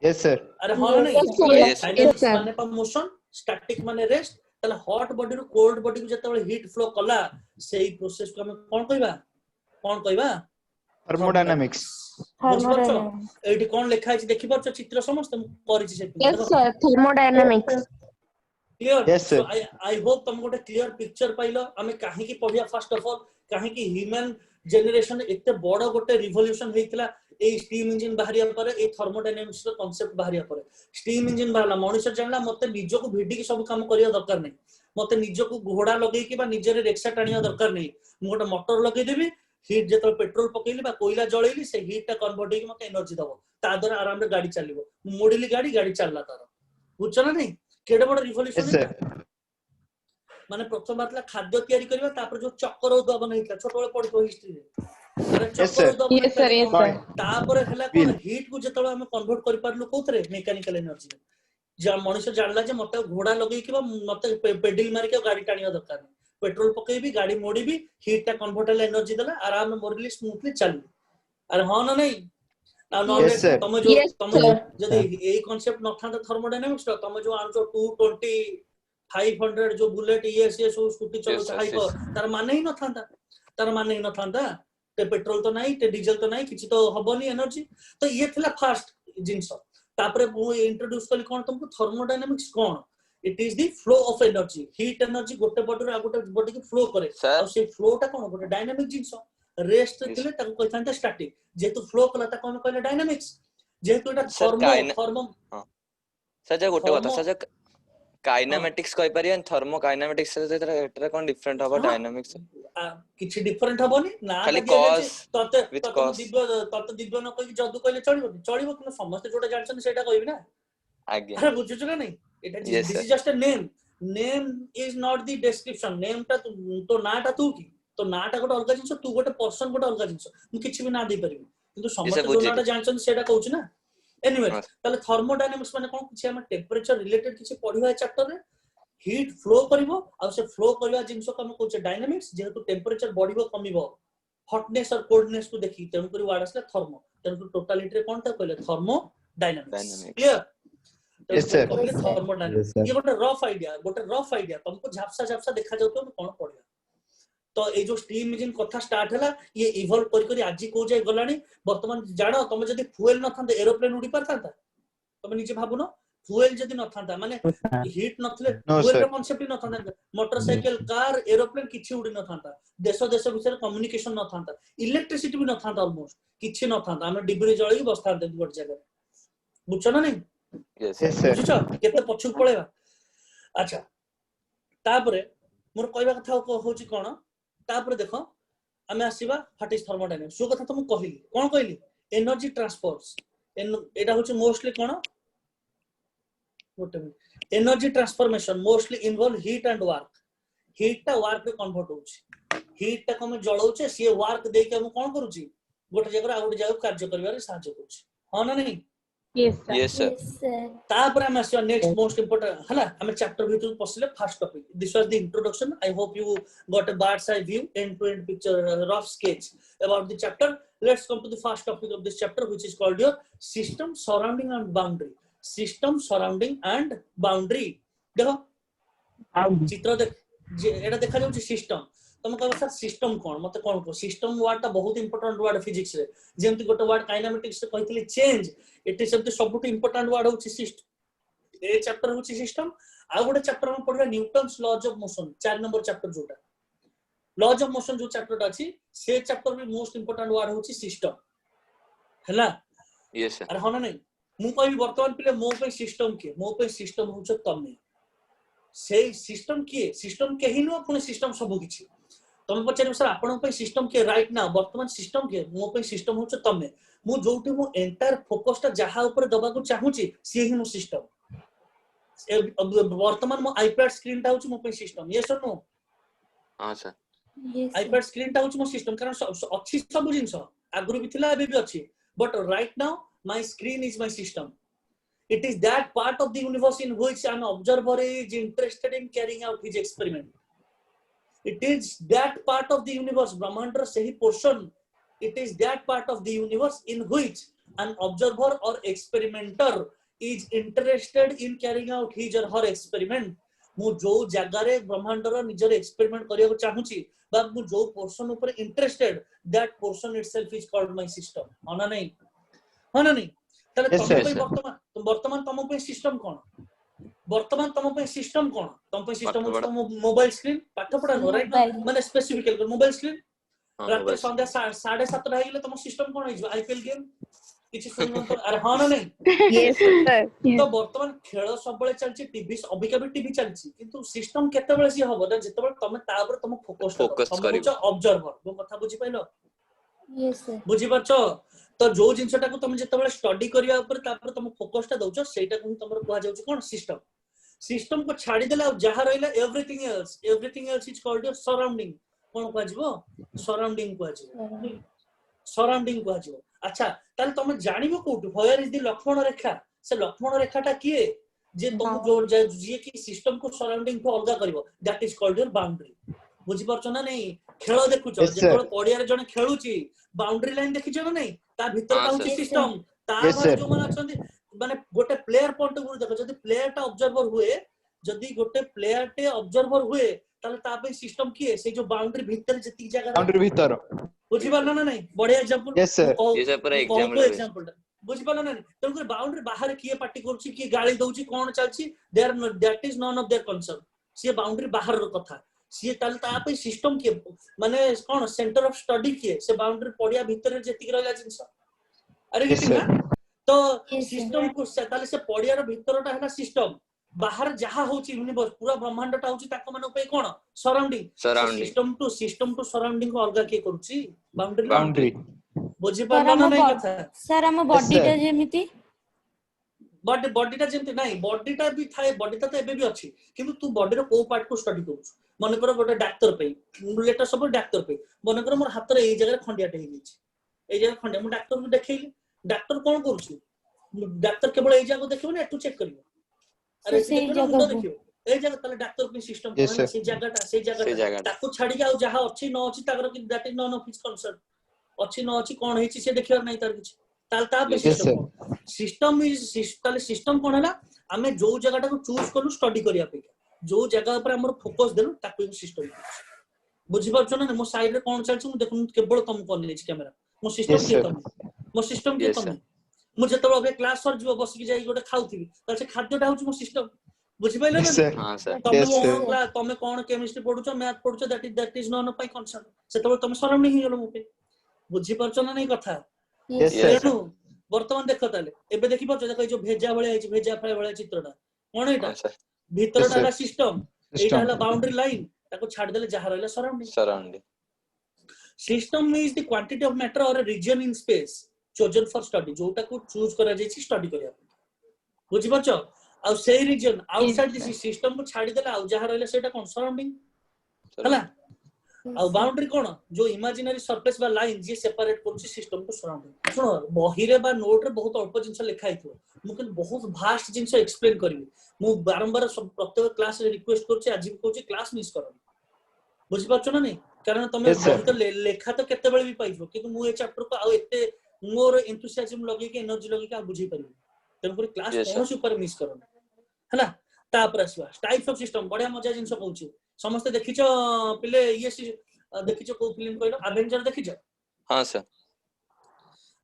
Yes, sir. अरे होना नहीं Yes, sir. Yes, sir. Dynamics sir. माने पा मोशन स्टैटिक माने रेस्ट तले हॉट बॉडी रो कोल्ड बॉडी को जते हीट फ्लो कला सेई प्रोसेस को हम कोन कहबा Thermodynamics. Thermodynamics. एठी कोन लेखा है देखि परछ चित्र समस्त करिछि से Yes, sir. Thermodynamics. Clear Yes, sir. I hope तुम गोटे क्लियर पिक्चर पाइलो हमें काहे की पढिया फर्स्ट ऑफ ऑल काहे की ह्यूमन जनरेशन एते बड़ गोटे रिवोल्यूशन हेतिला ए स्टीम इंजन बाहरिया पर ए थर्मोडायनामिक्स रो कांसेप्ट बाहरिया पर स्टीम इंजन बाहला मनुष्य जानला मते निजो को भिडी के सब काम करिया दरकार नै मते निजो को घोड़ा लगै कि बा निजरे रिक्शा टाणिया दरकार नै मु गोटे मोटर लगै देबी हीट जेतो पेट्रोल पकेइली बा कोयला जळैली से हीट ता कन्वर्ट होई मते एनर्जी दबो ता द्वारा आराम रे गाड़ी चलिबो मोडिली गाड़ी चलला तार बुझछ ना नै केडे बड़ रिवोल्यूशन Yes, sir. माने प्रथम बात ला खाद्य तयारी करबा तापर जो चक्कर उद्भावन हेतला छोट बळे पढितो हिस्ट्री रे Yes, sir. Yes, sir. Yes, sir. तापर हला कोन हीट को जेतलो हम कन्वर्ट करि पारलु कोथरे मेकानिकल एनर्जी जा मनुष्य जानला जे मते घोड़ा लगै कि मते पेडल मार के गाड़ी टाणिया दरकार नै पेट्रोल पकेबी गाड़ी मोड़ीबी हीट ता कन्वर्ट हला एनर्जी देला आराम में मोरली स्मूथली चली अरे हां ना नहीं Yes, sir. तम जो Yes, तम sir. जदि एई कांसेप्ट न था थर्मोडायनामिक्स तम जो आनचो 220 500 जो बुलेट ये सब स्कूटी चलो Yes, sir, हाई yes. तार माने ही न थांता तार माने ही न थांता ते पेट्रोल तो नहीं ते डीजल तो नहीं किछि तो हबनी एनर्जी तो ये थिला फास्ट जिंस तापरे मु इंट्रोड्यूस कली कोन तुमको thermodynamics cone it is the flow of energy heat energy गोटे बॉडी रे गोटे बॉडी के फ्लो करे Sir. और से फ्लो टा कोन गोटे डायनामिक जिंस रेस्ट Yes. थिले ताको कहथांता स्टैटिक जेतु फ्लो कला ता कोन कहले डायनामिक्स जेतु एटा Sir, थर्मो सजा गोटे कथा Thermo- सजा काइनेमेटिक्स कहि पारियन थर्मो काइनेमेटिक्स से एटा कोन डिफरेंट होबा हाँ। डायनामिक्स किछि डिफरेंट हबनी ना खाली दिया जायछि, cause तते with तते cause. दिव्य न कहि जदु कहले चलिबो कि समस्त जोटा जानछन सेटा कहबी ना आगे अरे बुझुछु ना नहीं एटा Yes, this sir. Is just a name is not the description name ता तो नाटा तू की तो नाटा गोटे अलगा जिंस तू गोटे पर्सन गोटे अलगा जिंस मु किछि भी ना दे परिबी किंतु समस्त जो बुझिली। नाटा जानछन सेटा कहउछु ना एनीवे हाँ। ताले थर्मोडायनामिक्स माने कोन किछि हम टेंपरेचर रिलेटेड किछि पढिबा चैप्टर रे हीट फ्लो करिवो आ से फ्लो करबा जिंस को हम कहउछ डायनामिक्स जेहेतु टेंपरेचर बढ़िबो कमिबो हॉटनेस और कोल्डनेस को देखि तेन करी वर्ड असले थर्मो तेन टोटलिटी रे कोन ता कहले thermo dynamics Dynamics. Clear Yes, sir. कहले Yes, sir. Thermodynamics Yes, sir. ये गोटे रफ आइडिया तुमको झापसा झापसा देखा जाउतो हम कोन पढिया तो ए जो स्टीम इंजन कथा स्टार्ट हला ये इवॉल्व करी करी आज को जाय गलानी वर्तमान जानो तुम जदी फ्यूएल न थांते एरोप्लेन उडी पारतांता तुम निजे भाबुनो फ्यूएल जदी न थांता माने हीट नथले No, फ्यूएल sir. रो कांसेप्ट न थांता मोटरसाइकिल कार एरोप्लेन किछि उडी न थांता देश भीतर कम्युनिकेशन न थांता इलेक्ट्रिसिटी भी न थांता ऑलमोस्ट किछि न थांता हम डिब्री जळी बसतांते गोट जगह बुझछ ना नहीं यस Yes, sir. बुझछ केते पछु पळेबा अच्छा तापरे मोर कहबा कथा होची कोन तापरे देखो आमे आसीबा व्हाट इज थर्मोडायनामिक्स जो कथा तुम कहली कोन कहली एनर्जी ट्रांसफर्स एटा होची मोस्टली कोन गोटे energy transformation mostly involve heat and heat ता वर्क में कन्वर्ट होची हीट ता कमे जळौचे से वर्क देई के हम कोन करूची गोटे जगह आ गोटे जगह कार्य करबारे सहायता करची हां ना नहीं Yes, sir. Yes sir Yes, sir. तापर हम आसी नेक्स्ट मोस्ट इंपोर्टेंट हला हम चैप्टर भीतर पसले first topic this was the introduction I hope you got a bird's eye view end to end picture rough sketch about the chapter let's come to the first topic of this chapter which is called your system surrounding and boundary देखो चित्र देख एटा देखा जाउची सिस्टम तुम कहबो सर सिस्टम कोन मते कोन को सिस्टम वर्ड ता बहुत इंपोर्टेंट वर्ड फिजिक्स रे जेमति गोटे वर्ड काइनेमेटिक्स रे कहितली चेंज इट इज सबसे सबुट इंपोर्टेंट वर्ड होची सिस्टम ए चैप्टर होची सिस्टम आ गोटे चैप्टर हम पढबा Newton's laws of motion 4 number chapter जोटा लॉज ऑफ मोशन जो चैप्टर अछि से चैप्टर में मोस्ट इंपोर्टेंट वर्ड होची सिस्टम हला यस सर अरे होना नहीं मु कहबी वर्तमान पिले मो पे सिस्टम के मो पे सिस्टम होछ तमे से सिस्टम के ही नो पुणे सिस्टम सब किछि तुम पचार सर आपण पे सिस्टम के राइट ना वर्तमान सिस्टम के मो पे सिस्टम होछ तमे मु जोठी मु एंटायर फोकस टा जहा ऊपर दबा को चाहूची से ही मो सिस्टम वर्तमान मो आईपैड स्क्रीन टा होछ मो पे सिस्टम यस और नो हां sir Yes, sir. IPad screen टा होछ मो सिस्टम कारण अच्छी सब जिंस आगुरु भी थिला एबे भी अछि but right now my screen is my system. It is that part of the universe in which an observer is interested in carrying out his experiment. It is that part of the universe, Brahmandra sahi portion. It is that part of the universe in which an observer or experimenter is interested in carrying out his or her experiment. मु जो जगारे ब्रह्मांडर निजर एक्सपेरिमेंट करिया को चाहूची बा मु जो पोर्शन ऊपर interested that portion itself is called my system होना नहीं होना नहीं तले Yes, तुम sir. पे वर्तमान तुम पे सिस्टम कोन वर्तमान तुम पे सिस्टम कोन तुम पे सिस्टम पाठ पढ़ा। मोबाइल स्क्रीन पाठ पढ़ा नो राइट Mobile. माने स्पेसिफिकली मोबाइल स्क्रीन ହଁ ରାତି ମୋବାଇଲ ସନ୍ଧ୍ୟା 7:30 ହେଇଗଲେ ତମ ସିଷ୍ଟମ କଣ ହେଇଯିବ ଆଇପିଏଲ ଗେମ୍ କିଛି ଶୁଣିବ ଆରେ ହଁ ନା ନାଇଁ Yes, sir. ତ ବର୍ତ୍ତମାନ ଖେଳ ସବୁବେଳେ ଚାଲିଛି ଟିଭି ଅବିକା ବି ଟିଭି ଚାଲିଛି କିନ୍ତୁ ସିଷ୍ଟମ କେତେବେଳେ ସିଏ ହବ ନା ଯେତେବେଳେ ତମେ ତା ଉପରେ ତମ ଫୋକସ ଟା ଫୋକସ ତମେ କରିବ ହଉଛ ଅବଜର୍ଭର ମୋ କଥା ବୁଝିପାଇଲ Yes, sir. ବୁଝିପାରୁଛ ତ ଯୋଉ ଜିନିଷଟାକୁ ତମେ ଯେତେବେଳେ ଷ୍ଟଡି କରିବା ଉପରେ ତାପରେ ତମ ଫୋକସ ଟା ଦଉଛ ସେଇଟାକୁ ହିଁ ତମର କୁହାଯାଉଛି କଣ ସିଷ୍ଟମ ସିଷ୍ଟମ କୁ ଛାଡିଦେଲେ ଆଉ ଯାହା ରହିଲା everything else is called your surrounding କଣ କୁହାଯିବ ସରାଉଣ୍ଡିଂ କୁହାଯିବ ସରାଉଣ୍ଡିଂ କୁହାଯିବ ଆଚ୍ଛା ତାହେଲେ ତମେ ଜାଣିବ କୋଉଠୁ ହୟାର ଇଜ ଦି ଲକ୍ଷ୍ମଣ ରେଖା ସେ ଲକ୍ଷ୍ମଣ ରେଖାଟା କିଏ ଯେ ତମକୁ ଯିଏ କି ସିଷ୍ଟମ କୁ ସରାଉଣ୍ଡିଂ କୁ ଅଲଗା କରିବ that is called your boundary ବୁଝିପାରୁଛ ନା ନାଇଁ ଖେଳ ଦେଖୁଛ Yes, sir. ଯେତେବେଳେ ପଡିଆରେ ଜଣେ ଖେଳୁଛି ବାଉଣ୍ଡରୀ ଲାଇନ ଦେଖିଛ ନା ନାଇଁ ତା ଭିତରଟା ହଁ, ହଉଛି sir. ସିଷ୍ଟମ ତା Yes, ବାହାରେ sir. ଯୋଉମାନେ ଅଛନ୍ତି ମାନେ ଗୋଟେ ପ୍ଲେୟାର ପଏଣ୍ଟ ଅଫ ଦେଖ ଯଦି ପ୍ଲେୟାର ଟା ଅବଜର୍ଭର ହୁଏ ଯଦି ଗୋଟେ ପ୍ଲେୟାର ଟେ ଅବଜର୍ଭର ହୁଏ ତାହେଲେ ତା ପାଇଁ ସିଷ୍ଟମ କିଏ ସେଇ ଯୋଉ ବାଉଣ୍ଡରୀ ଭିତରେ ଯେତିକି ଜାଗା ବାଉଣ୍ଡରୀ ଭିତର ବୁଝିପାରିଲ ନା ନାଇଁ ବଢିଆ example Yes, sir. Yes, sir, ପୁରା ମୁଁ example କହୁଛି ଟା ଏକ୍ସାମ୍ପଲ ଟା ବୁଝିପାରିଲ ନା ନାଇଁ ତେଣୁକରି ବାଉଣ୍ଡରୀ ବାହାରେ କିଏ ପାର୍ଟି କରୁଛି କିଏ ଗାଳି ଦଉଛି କଣ ଚାଲିଛି that is none of their concern ସିଏ ବାଉଣ୍ଡରୀ ବାହାରର କଥା ସିଏ ତାହେଲେ ତା ପାଇଁ ସିଷ୍ଟମ କିଏ ମାନେ କଣ ସେଣ୍ଟର ଅଫ ଷ୍ଟଡି କିଏ ସେ ବାଉଣ୍ଡରୀ ପଡିଆ ଭିତରେ ଯେତିକି ରହିଲା ଜିନିଷ ଆରେ Yes, ନା sir. ତ Yes, sir. ସିଷ୍ଟମ କୁ ତାହେଲେ ସେ ପଡିଆର ଭିତରଟା ହେଲା ସିଷ୍ଟମ ବାହାରେ ଯାହା ହଉଛି ୟୁନିଭର୍ସ ପୁରା ବ୍ରହ୍ମାଣ୍ଡଟା ହଉଛି ତାଙ୍କ ମାନଙ୍କ ପାଇଁ କଣ surrounding surrounding system to surrounding କୁ ଅଲଗା କିଏ କରୁଛି ବାଉଣ୍ଡରୀ ବାଉଣ୍ଡରୀ ବୁଝିପାରିଲ ନା ନାଇଁ କଥା ସାର୍ ଆମ Yes, ବଡିଟା sir. ଯେମିତି ବଡିଟା ଯେମିତି ନାଇଁ ବଡିଟା ବି ଥାଏ ବଡିଟା ତ ଏବେ ବି ଅଛି କିନ୍ତୁ ତୁ ବଡିର କୋଉ ପାର୍ଟ କୁ ଷ୍ଟଡି କରୁଛୁ ମନେକର ଗୋଟେ ଡାକ୍ତର ପାଇଁ ଏଟା ସବୁ ଡାକ୍ତର ପାଇଁ ମନେକର ମୋର ହାତରେ ଏଇ ଜାଗାରେ ଖଣ୍ଡିଆଟେ ହେଇଯାଇଛି ଏଇ ଜାଗାରେ ଖଣ୍ଡିଆ ମୁଁ ଡାକ୍ତରକୁ ଦେଖେଇଲି ଡାକ୍ତର କଣ କରୁଛି ଡାକ୍ତର କେବଳ ଏଇ ଜାଗାକୁ ଦେଖିବନି ଏଠୁ ଚେକ୍ କରିବ ଆରେ ଏଠି ସେଇ ଦେଖିବ ନା ମୁଣ୍ଡ ଜାଗାକୁ ଦେଖିବ ଏଇ ଜାଗା ତାହେଲେ ଡାକ୍ତର ପାଇଁ ସିଷ୍ଟମ କଣ Yes, ହେଲା sir. ସେଇ ଜାଗାଟା ସେଇ ଜାଗାଟା ତାକୁ ଛାଡିକି ଆଉ ଯାହା ଅଛି ନ ଅଛି ତାଙ୍କର that is none of his concern ଅଛି ନ ଅଛି କଣ ହେଇଛି ସେ ଦେଖିବାର ନାହିଁ ତାର କିଛି ତାହେଲେ ତା ପାଇଁ Yes, Yes, ସିଷ୍ଟମ sir. କଣ ସିଷ୍ଟମ ତାହେଲେ ସିଷ୍ଟମ କଣ ହେଲା ଆମେ ଯୋଉ ଜାଗାଟାକୁ ଚୁଜ କଲୁ ଷ୍ଟଡି କରିବା ପାଇଁ ଯୋଉ ଜାଗା ଉପରେ ଆମର ଫୋକସ ଦେଲୁ ତାକୁ ସିଷ୍ଟମ ବୁଝିପାରୁଛ ନା ମୋ ସାଇଡରେ କଣ ଚାଲିଛି ମୁଁ ଦେଖୁନ କେବଳ ତମକୁ ଅନେଇଛି କ୍ୟାମେରା ମୋ ସିଷ୍ଟମ Yes, କିଏ sir. ତମେ ମୋ ସିଷ୍ଟମ କିଏ Yes, ତମେ sir. ମୁଁ ଯେତେବେଳେ ଏବେ କ୍ଲାସ ସରିଯିବ ବସିକି ଯାଇକି ଗୋଟେ ଖାଉଥିବି ତାହେଲେ ସେ ଖାଦ୍ୟଟା ହଉଛି ମୋ ସିଷ୍ଟମ ବୁଝିପାରିଲ ନା Yes, ନାଇଁ sir. ହଁ ସାର୍ ତମେ Yes, କଣ sir. କ୍ଲାସ ତମେ କଣ କେମିଷ୍ଟ୍ରି ପଢୁଛ ମ୍ୟାଥ ପଢୁଛ ଦ୍ୟାଟ ଇଜ ନନ୍ ପାଇଁ କନସର୍ନ ସେତେବେଳେ ତମେ ସରାଉଣ୍ଡିଂ ହେଇଗଲ ମୋ ପାଇଁ ବୁଝିପାରୁଛ ନା ନାଇଁ କଥା Yes, Yes, sir. ତେଣୁ ବର୍ତ୍ତମାନ ଦେଖ ତାହେଲେ ଏବେ ଦେଖିପାରୁଛ ଦେଖ ଏଇ ଯୋଉ ଭେଜା ଭଳିଆ ହେଇଛି ଭେଜା ଫ୍ରାଏ ଭଳିଆ ଚିତ୍ରଟା କଣ ଏଇଟା ହଁ ସାର୍ ଭିତରଟା sir. ହେଲା ସିଷ୍ଟମ ଏଇଟା System. ହେଲା ବାଉଣ୍ଡରୀ ଲାଇନ ତାକୁ ଛାଡିଦେଲେ ଯାହା ରହିଲା surrounding surrounding System is the quantity of matter or a region in space chosen for study ଯୋଉଟାକୁ ଚୁଜ କରାଯାଇଛି ଷ୍ଟଡି କରିବା ପାଇଁ ବୁଝିପାରୁଛ ଆଉ ସେଇ ରିଜିଅନ ଆଉଟସାଇଡ ଦିସ ସିଷ୍ଟମ କୁ ଛାଡିଦେଲେ ଆଉ ଯାହା ରହିଲା ସେଇଟା କଣ ସରାଉଣ୍ଡିଂ ହେଲା ଆଉ ବାଉଣ୍ଡରୀ କଣ ଯୋଉ ଇମାଜିନାରୀ ସରଫେସ ବା ଲାଇନ ଯିଏ ସେପାରେଟ କରୁଛି ସିଷ୍ଟମ କୁ ସରାଉଣ୍ଡିଂ ଶୁଣ ବହିରେ ବା ନୋଟରେ ବହୁତ ଅଳ୍ପ ଜିନିଷ ଲେଖା ହେଇଥିବ ମୁଁ କିନ୍ତୁ ବହୁତ ଭାଷ୍ଟ ଜିନିଷ ଏକ୍ସପ୍ଲେନ କରିବି ମୁଁ ବାରମ୍ବାର ପ୍ରତ୍ୟେକ କ୍ଲାସରେ ରିକ୍ୱେଷ୍ଟ କରୁଛି ଆଜି ବି କହୁଛି କ୍ଲାସ ମିସ୍ କରନି ବୁଝିପାରୁଛ ନା ନାଇଁ କାରଣ ତମେ Yes, sir. ବହି ତ ଲେଖା ତ କେତେବେଳେ ବି ପାଇଯିବ କିନ୍ତୁ ମୁଁ ଏ ଚାପ୍ଟରକୁ ଆଉ ଏତେ ମୋର ଏନ୍ଥୁସିଆଜମ ଲଗେଇକି ଏନର୍ଜି ଲଗେଇକି ଆଉ ବୁଝେଇ ପାରିବି ତେଣୁକରି କ୍ଲାସ Yes, sir. କୌଣସି ଉପରେ ମିସ୍ କରନି ହେଲା ତାପରେ ଆସିବା ଟାଇପ୍ସ ଅଫ ସିଷ୍ଟମ ବଢିଆ ମଜା ଜିନିଷ କହୁଛି ସମସ୍ତେ ଦେଖିଛ ପିଲେ ଦେଖିଛ କୋଉ ଫିଲ୍ମ କହିଲ ଆଭେଞ୍ଜର ଦେଖିଛ ହଁ ସାର୍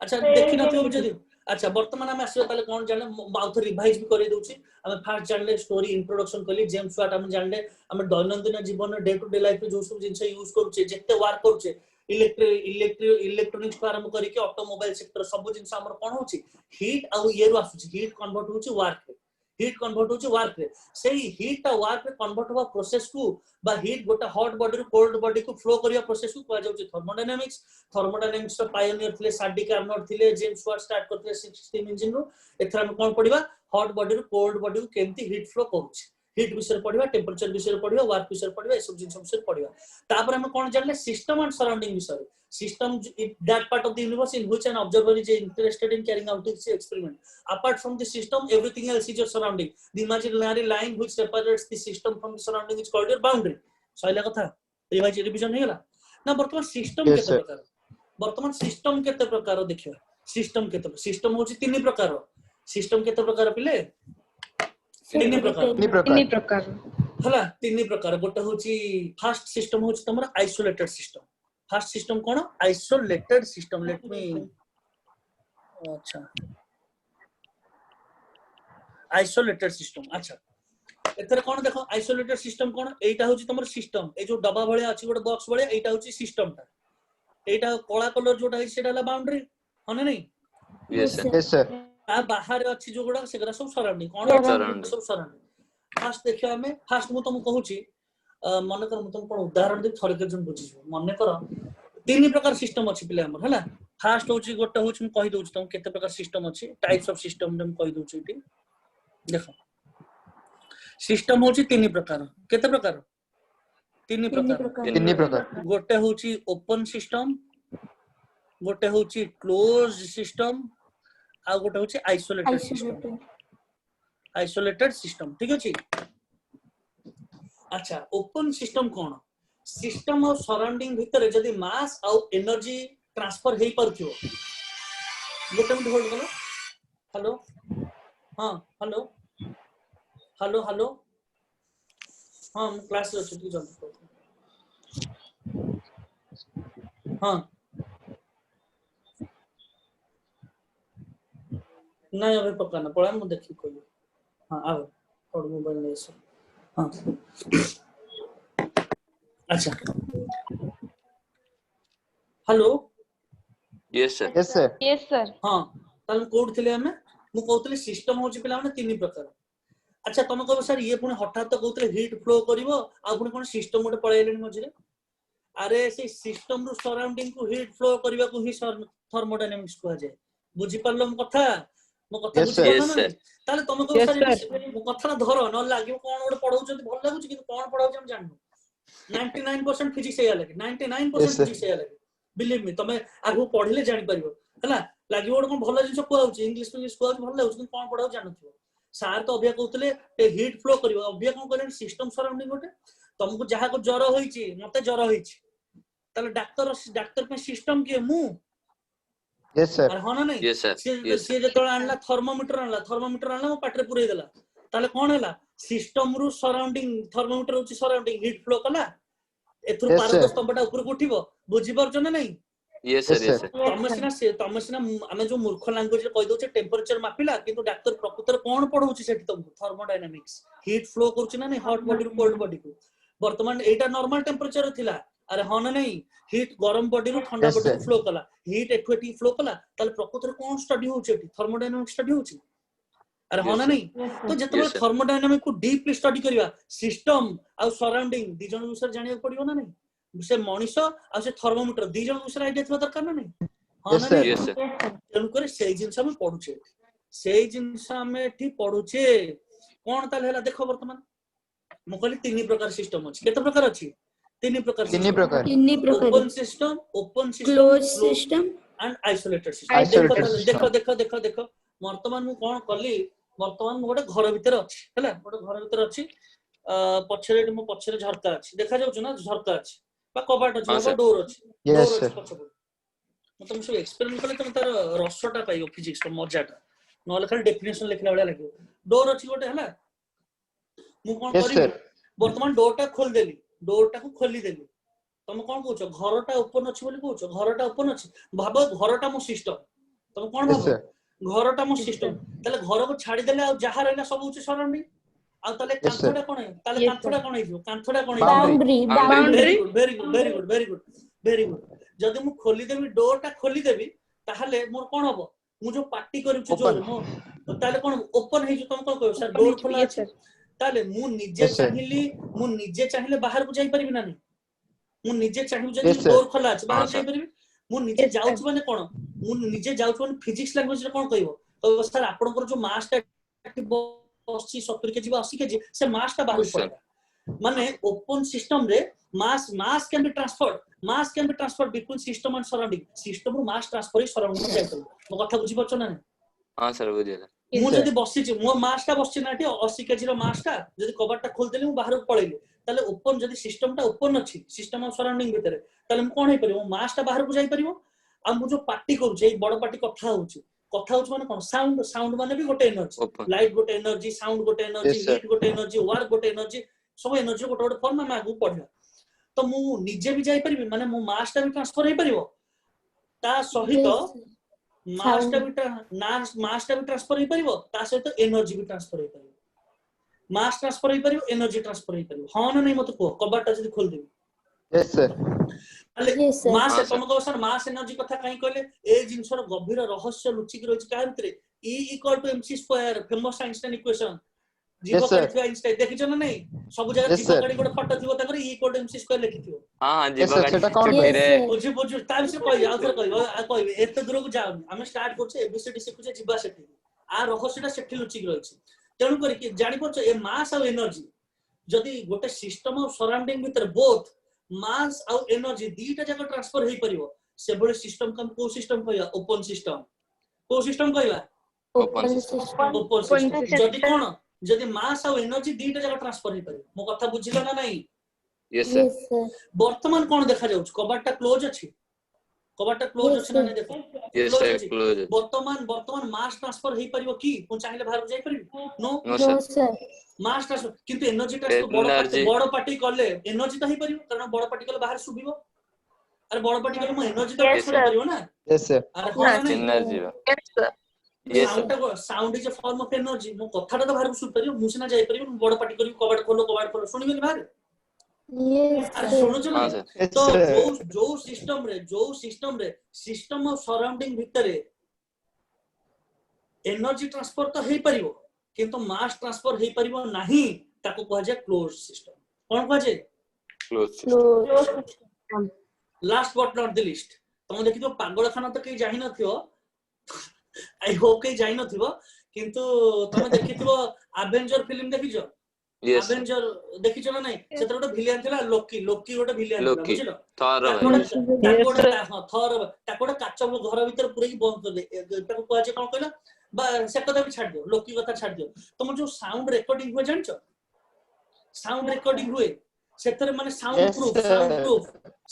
ଆଚ୍ଛା ଦେଖିନଥିବ ଯଦି ଆଚ୍ଛା ବର୍ତ୍ତମାନ ଆମେ ଆସିବା ତାହେଲେ କଣ ଜାଣିଲେ ଆଉଥରେ ରିଭାଇଜ ବି କରି ଦଉଛି ଆମେ ଫାର୍ଷ୍ଟ ଜାଣିଲେ ଷ୍ଟୋରି ଇଣ୍ଟ୍ରୋଡକ୍ସନ କଲି ଜେମ୍ସ ୱାଟ ଆମେ ଜାଣିଲେ ଆମେ ଦୈନନ୍ଦିନ ଜୀବନରେ ଡେ ଟୁ ଡେ ଲାଇଫରେ ଯୋଉ ସବୁ ଜିନିଷ ୟୁଜ କରୁଛେ ଯେତେ ୱାର୍କ କରୁଛେ ଇଲେକ୍ଟ୍ରୋନିକ୍ସ ଆରମ୍ଭ କରିକି ଅଟୋମୋବାଇଲ ସେକ୍ଟର ସବୁ ଜିନିଷ ଆମର କଣ ହଉଛି ହିଟ୍ ଆଉ ଇଏରୁ ଆସୁଛି ହିଟ୍ କନଭର୍ଟ ହଉଛି ୱାର୍କରେ ହିଟ୍ କନଭର୍ଟ ହଉଛି ୱାର୍କରେ ସେଇ ହିଟ୍ ଟା ୱାର୍କରେ କନଭର୍ଟ ହବା ପ୍ରୋସେସକୁ ବା ହିଟ୍ ଗୋଟେ ହଟ୍ ବଡିରୁ କୋଲ୍ଡ ବଡିକୁ ଫ୍ଲୋ କରିବା ପ୍ରୋସେସକୁ କୁହାଯାଉଛି ଥର୍ମୋଡାଇନାମିକ୍ସ ଥର୍ମୋଡାଇନାମିକ୍ସର ପାୟୋନିୟର ଥିଲେ ସାଡିକ ଆର୍ନଲ୍ଡ ଥିଲେ ଜେମ୍ସ ୱାଟ ଷ୍ଟାର୍ଟ କରିଥିଲେ ଷ୍ଟିମ ଇଞ୍ଜିନରୁ ଏଥର ଆମେ କଣ ପଢିବା ହଟ୍ ବଡିରୁ କୋଲ୍ଡ ବଡିକୁ କେମିତି ହିଟ୍ ଫ୍ଲୋ କରୁଛି ହିଟ୍ ବିଷୟରେ ପଢିବା ଟେମ୍ପରେଚର ବିଷୟରେ ପଢିବା ୱାର୍କ ବିଷୟରେ ପଢିବା ଏସବୁ ଜିନିଷ ବିଷୟରେ ପଢିବା ତାପରେ ଆମେ କଣ ଜାଣିଲେ ସିଷ୍ଟମ ଆଣ୍ଡ ସରାଉଣ୍ଡିଂ ବିଷୟରେ system that part of the universe in which an observer is interested in carrying out his experiment apart from the system everything else is your surrounding the imaginary line which separates the system from the surrounding is called your boundary ସଇଲା କଥା ରିଭିଜନ ହେଇଗଲା ନା ବର୍ତ୍ତମାନ ସିଷ୍ଟମ Yes, କେତେ sir. ପ୍ରକାର ବର୍ତ୍ତମାନ ସିଷ୍ଟମ କେତେ ପ୍ରକାର ଦେଖିବା ସିଷ୍ଟମ କେତେ ସିଷ୍ଟମ ହଉଛି ତିନି ପ୍ରକାର ସିଷ୍ଟମ କେତେ ପ୍ରକାର ପିଲେ ତିନି ପ୍ରକାର ତିନି ପ୍ରକାର ହେଲା ତିନି ପ୍ରକାର ଗୋଟେ ହଉଛି ଫାର୍ଷ୍ଟ ସିଷ୍ଟମ ହଉଛି ତମର ଆଇସୋଲେଟେଡ ସିଷ୍ଟମ ଫାର୍ଷ୍ଟ ସିଷ୍ଟମ କଣ ଆଇସୋଲେଟେଡ ସିଷ୍ଟମ ଲେଟ ମି ଆଚ୍ଛା ଆଇସୋଲେଟେଡ ସିଷ୍ଟମ ଆଚ୍ଛା ଏଥିରେ କଣ ଦେଖ ଆଇସୋଲେଟେଡ ସିଷ୍ଟମ କଣ ଏଇଟା ହଉଛି ତମର ସିଷ୍ଟମ ଏଇ ଯୋଉ ଡବା ଭଳିଆ ଅଛି ଗୋଟେ ବକ୍ସ ଭଳିଆ ଏଇଟା ହଉଛି ସିଷ୍ଟମଟା एटा कला कलर जोटा है सेटा ला बाउंड्री हने नहीं Yes, sir. Yes, sir. आ बाहर अछि जो गुडा सेगरा सब सराउंडिंग कोन Surrounding. सब सराउंडिंग फास्ट देखियो हमें फास्ट मु तुम कहूची मन कर मु तुम कोन उदाहरण दे थरे के जन बुझियो मन कर तीन प्रकार सिस्टम अछि पिले हमर हला फास्ट होची गोटे होची मु कहि दोची तुम केते प्रकार सिस्टम अछि टाइप्स ऑफ सिस्टम हम कहि दोची इटी देखो सिस्टम होची तीन प्रकार केते प्रकार तीन प्रकार तीन प्रकार गोटे होची ओपन सिस्टम गोटे होची क्लोज सिस्टम आ गोटे होची आइसोलेटेड सिस्टम ठीक अछि अच्छा ओपन सिस्टम कोन सिस्टम और सराउंडिंग भीतर जदी मास और एनर्जी ट्रांसफर हेई परथियो गोटे मिनट होल्ड करो हेलो हां हेलो हेलो हेलो हां क्लास रे छुट्टी जल्दी हां नहीं अभी पक्का ना पड़ा मैं देखी कोई हाँ आओ और मोबाइल ले सो हाँ अच्छा hello Yes, sir. Yes, sir. Yes, sir. हाँ ताले कोड थिले हमें मु कहतले सिस्टम होची पिला माने तीन प्रकार अच्छा तुम कहबो सर ये पुणी हठात तो कहतले हीट फ्लो करिवो आ पुणी कोन सिस्टम गोटे पळैलेनी मझिरे अरे से सिस्टम रो सराउंडिंग को हीट फ्लो करबा को ही थर्मोडायनामिक्स कहै जाय बुझी पल्लो म कथा मो कथा Yes, बुझी sir. पल्लो Yes, ना sir. ताले तुम कहबो सर मो कथा धरो न लागियो कोन गोटे पढौचंती भल लागुची कि कोन पढौच हम जाननु 99% फिजिक्स हेया लागे 99% Yes, sir. फिजिक्स हेया लागे बिलीव मी तमे आगु पढिले जानि परिबो हला लागियो गोटे कोन भल जिंस कोआउची इंग्लिश कोआउची भल लागुची कोन पढौच जानथिबो सार तो अभिया कहतले ए हीट फ्लो करिवो अभिया कोन करन सिस्टम सराउंडिंग गोटे तुमको जहा को ज्वर होईची मते ज्वर होईची ताले डाक्टर पे सिस्टम के मु Yes, sir. अरे होना नहीं Yes, sir. से Yes, से जतळ आणला थर्मोमीटर आणला मो पाटरे पुरै देला ताले कोन हैला सिस्टम रु सराउंडिंग थर्मोमीटर होची सराउंडिंग हीट फ्लो कला एथुर Yes, पारद sir. स्तंभटा ऊपर उठिबो बुझी परछ ना नहीं Yes, sir. Yes, Yes, sir. sir. तमसिना आमे जो मूर्ख लैंग्वेज रे कहि दोचे टेंपरेचर मापिला किंतु डॉक्टर प्रकृतर कोन पढौची सेठी तुमको थर्मोडायनामिक्स हीट फ्लो करछि ना नहीं हॉट बॉडी रु कोल्ड बॉडी को वर्तमान एटा नॉर्मल टेंपरेचर थिला अरे हन नहीं हीट गरम बॉडी रु ठंडा Yes, बॉडी sir. रु फ्लो कला हीट एठुएटी फ्लो कला ताले प्रकृतर कोन स्टडी होची एठी थर्मोडायनामिक्स स्टडी होची अरे Yes, हन sir. नहीं तो जतबे Yes, sir. थर्मोडायनामिक को डीपली स्टडी करिवा सिस्टम आ सराउंडिंग दी जण विषय जानिया पड़ियो ना नहीं से मनीष आ से थर्मोमीटर दी जण विषय आइडिया थवा दरकार ना नहीं Yes, sir. Yes, sir. तेणु करे सेई जिंस हम पढुचे सेई जिंस हम एठी पढुचे कोन ताले हला देखो वर्तमान मु कहली तीन प्रकार सिस्टम अछि केते प्रकार अछि तीन प्रकार तीन प्रकार open system Closed system. And isolated system Isolated देखो system. देखो देखो देखो वर्तमान मु कोन कली वर्तमान गोटे घर भीतर अछि हला गोटे घर भीतर अछि पछरे मो पछरे झरका अछि देखा जाउछ ना झरका अछि बा कबाट अछि हाँ, बा sir. डोर अछि Yes, डोर अछि sir. पछरे तुम सब एक्सपेरिमेंट कले तुम तार रसटा पाइयो फिजिक्स रो मजाटा नले खाली डेफिनेशन लिखला वाला लागियो डोर अछि गोटे हला मु कोन Yes, करिवि sir. वर्तमान डोरटा खोल देली डोरटा को खोली देली तुम कोन कहउछ घरटा ओपन अछि बोली कहउछ घरटा ओपन अछि भाबो घरटा मो सिस्टम तुम कोन Yes, भाबो sir. घरटा मो सिस्टम ताले घर को छाडी देले आ जहा रहला सब होची सराउंडिंग आ ताले Yes, sir. कांथडा कोन है ताले Yes, कांथडा sir. कोन है कांथडा कोन है Boundary. Boundary. Very good very good very good very good very good जदि मु खोली देबी डोरटा खोली देबी ताहले मोर कोन हबो मु जो पार्टी करूछु Open. जोर मो ताले कोन ओपन है जो तुम कोन कहू सर डोर खोला Yes, अछि sir. ताले मु निजे Yes, sir. चाहिले बाहर को जाई परिबि ना मु निजे चाहिबि जदि Yes, sir. डोर खोला अछि बाहर हाँ, जाई sir. परिबि मु निजे Yes, sir. जाउछु माने कोन मु निजे जाउछु माने फिजिक्स लैंग्वेज रे कोन कहइबो तो सर आपनकर जो मास टा 70 केजी 80 केजी से मास टा बाहर Yes, sir. पड़ेगा माने ओपन सिस्टम रे mass can be transferred between system and surrounding system रो मास ट्रांसफर सराउंडिंग में जाय मो कथा बुझी परछ ना हाँ, sir. बुझिला. मु sir. जदि बसिछि मो मास टा बसिछि नाटी 80 केजी रो मास टा जदि कवर टा खोल देली मु बाहर पळेली ताले ओपन जदि सिस्टम टा ओपन अछि सिस्टम ऑफ सराउंडिंग भीतर ताले मु कोन हे परिबो मास टा बाहर को जाई परिबो आ मु जो पार्टी करू जे बड़ पार्टी कथा होउछि माने कोन साउंड माने भी गोटे एनर्जी Open. लाइट गोटे एनर्जी साउंड गोटे एनर्जी Yes, sir. हीट गोटे एनर्जी वर्क गोटे एनर्जी सब एनर्जी गोटे गोटे फॉर्म में आगु पढिया तो मु निजे भी जाई परिबि माने मु मास टा भी ट्रांसफर हे परिबो ता सहित मास टा भी ट्रांसफर हे परिबो ता सहित एनर्जी भी ट्रांसफर हे परिबो मास ट्रांसफर हे परिबो एनर्जी ट्रांसफर हे परिबो हां ना नहीं मत को कबाटा जदी खोल देबी Yes, sir. Yes, sir. मास हाँ, तुम कहो सर मास एनर्जी कथा कहीं कहले ए जिंसर गभीर रहस्य लुचिक रहिछि का भितरे E = mc square famous Einstein equation जीव Yes, sir. काढिथिबा आइंस्टाइन देखिछ ना नहीं सब जगह Yes, जीव sir. काढि गोटे फोटो थिबो ताकर E = mc स्क्वायर लिखिथिबो हाँ Yes, जीव sir. गाड़ी सेटा कौन Yes, चुट्टीरे sir. बुझी बुझी ता विषय कहबी आ थर कहबी आ कहबी एते दूर को जाओ हम स्टार्ट करछे एबीसीडी सिखुछे जीवा सेठी आ रहस्यटा सेठी लुचिक रहिछि तेणु करी कि जानि परछो ए मास आ एनर्जी जदि गोटे सिस्टम ऑफ सराउंडिंग भीतर बोथ मास आ एनर्जी दीटा जाक ट्रांसफर हेई परिबो से बळे सिस्टम कम को सिस्टम कहया ओपन सिस्टम को सिस्टम कहया Open Open system. system. Open Open system system. जदि कोन जदि मास आ एनर्जी दीटा जाक ट्रांसफर हेई परिबो मो कथा बुझिला ना नहीं यस सर Yes, sir. वर्तमान कोन देखा जाउछ कबाटटा क्लोज अछि कबाटटा क्लोज Yes, अछि ना sir. नहीं देखो यस क्लोज सर अछि क्लोज वर्तमान मास ट्रांसफर हेई परिबो की को चाहिले बाहर जाई परिबो no no No, sir sir. Mass transfer किंतु एनर्जी ट्रांसफर एनर्जी बड़ पार्टी कले एनर्जी तो हेई परिबो कारण बड़ पार्टी कले बाहर सुबिबो अरे बड़ पार्टी कले मो एनर्जी तो Yes, ट्रांसफर sir. परिबो ना Yes, sir. अरे कोन Yes. नहीं energy Yes, sir. Yes, sir. Sound is a form of energy मो कथाटा तो बाहर सुन परिबो मुसिना जाई परिबो बड़ पार्टी करी कबाड़ खोलो सुनिबेनी बाहर Yes, अरे sir. सुनुछ ना हाँ सर Yes, तो sir. जो सिस्टम रे सिस्टम ऑफ सराउंडिंग भितरे एनर्जी ट्रांसफर तो हेई परिबो किंतु मास ट्रांसफर हेई परिबो नाही ताको कहै जे क्लोज सिस्टम कोन कहै जे close Close. Last but not the least तुम देखितो पागलखाना तो कई जाहि नथियो आई होप कई जाहि नथिबो किंतु तुम देखिथिबो एवेंजर फिल्म देखिजो यस सर एवेंजर देखिजो ना नहीं सेतर गोटे विलियन थिला लोकी गोटे विलियन थिला लोकी बुझिलो थर ताको भाई Yes, गोटे sir. हां थर ताको गोटे काच घर भीतर पुरै बंद कर दे ताको कहै जे कोन कहला बा से कथा भी छाड़ दियो लोकी कथा छाड़ दियो तुम जो साउंड रिकॉर्डिंग हुए जानछो साउंड रिकॉर्डिंग हुए सेतर माने Yes, sir.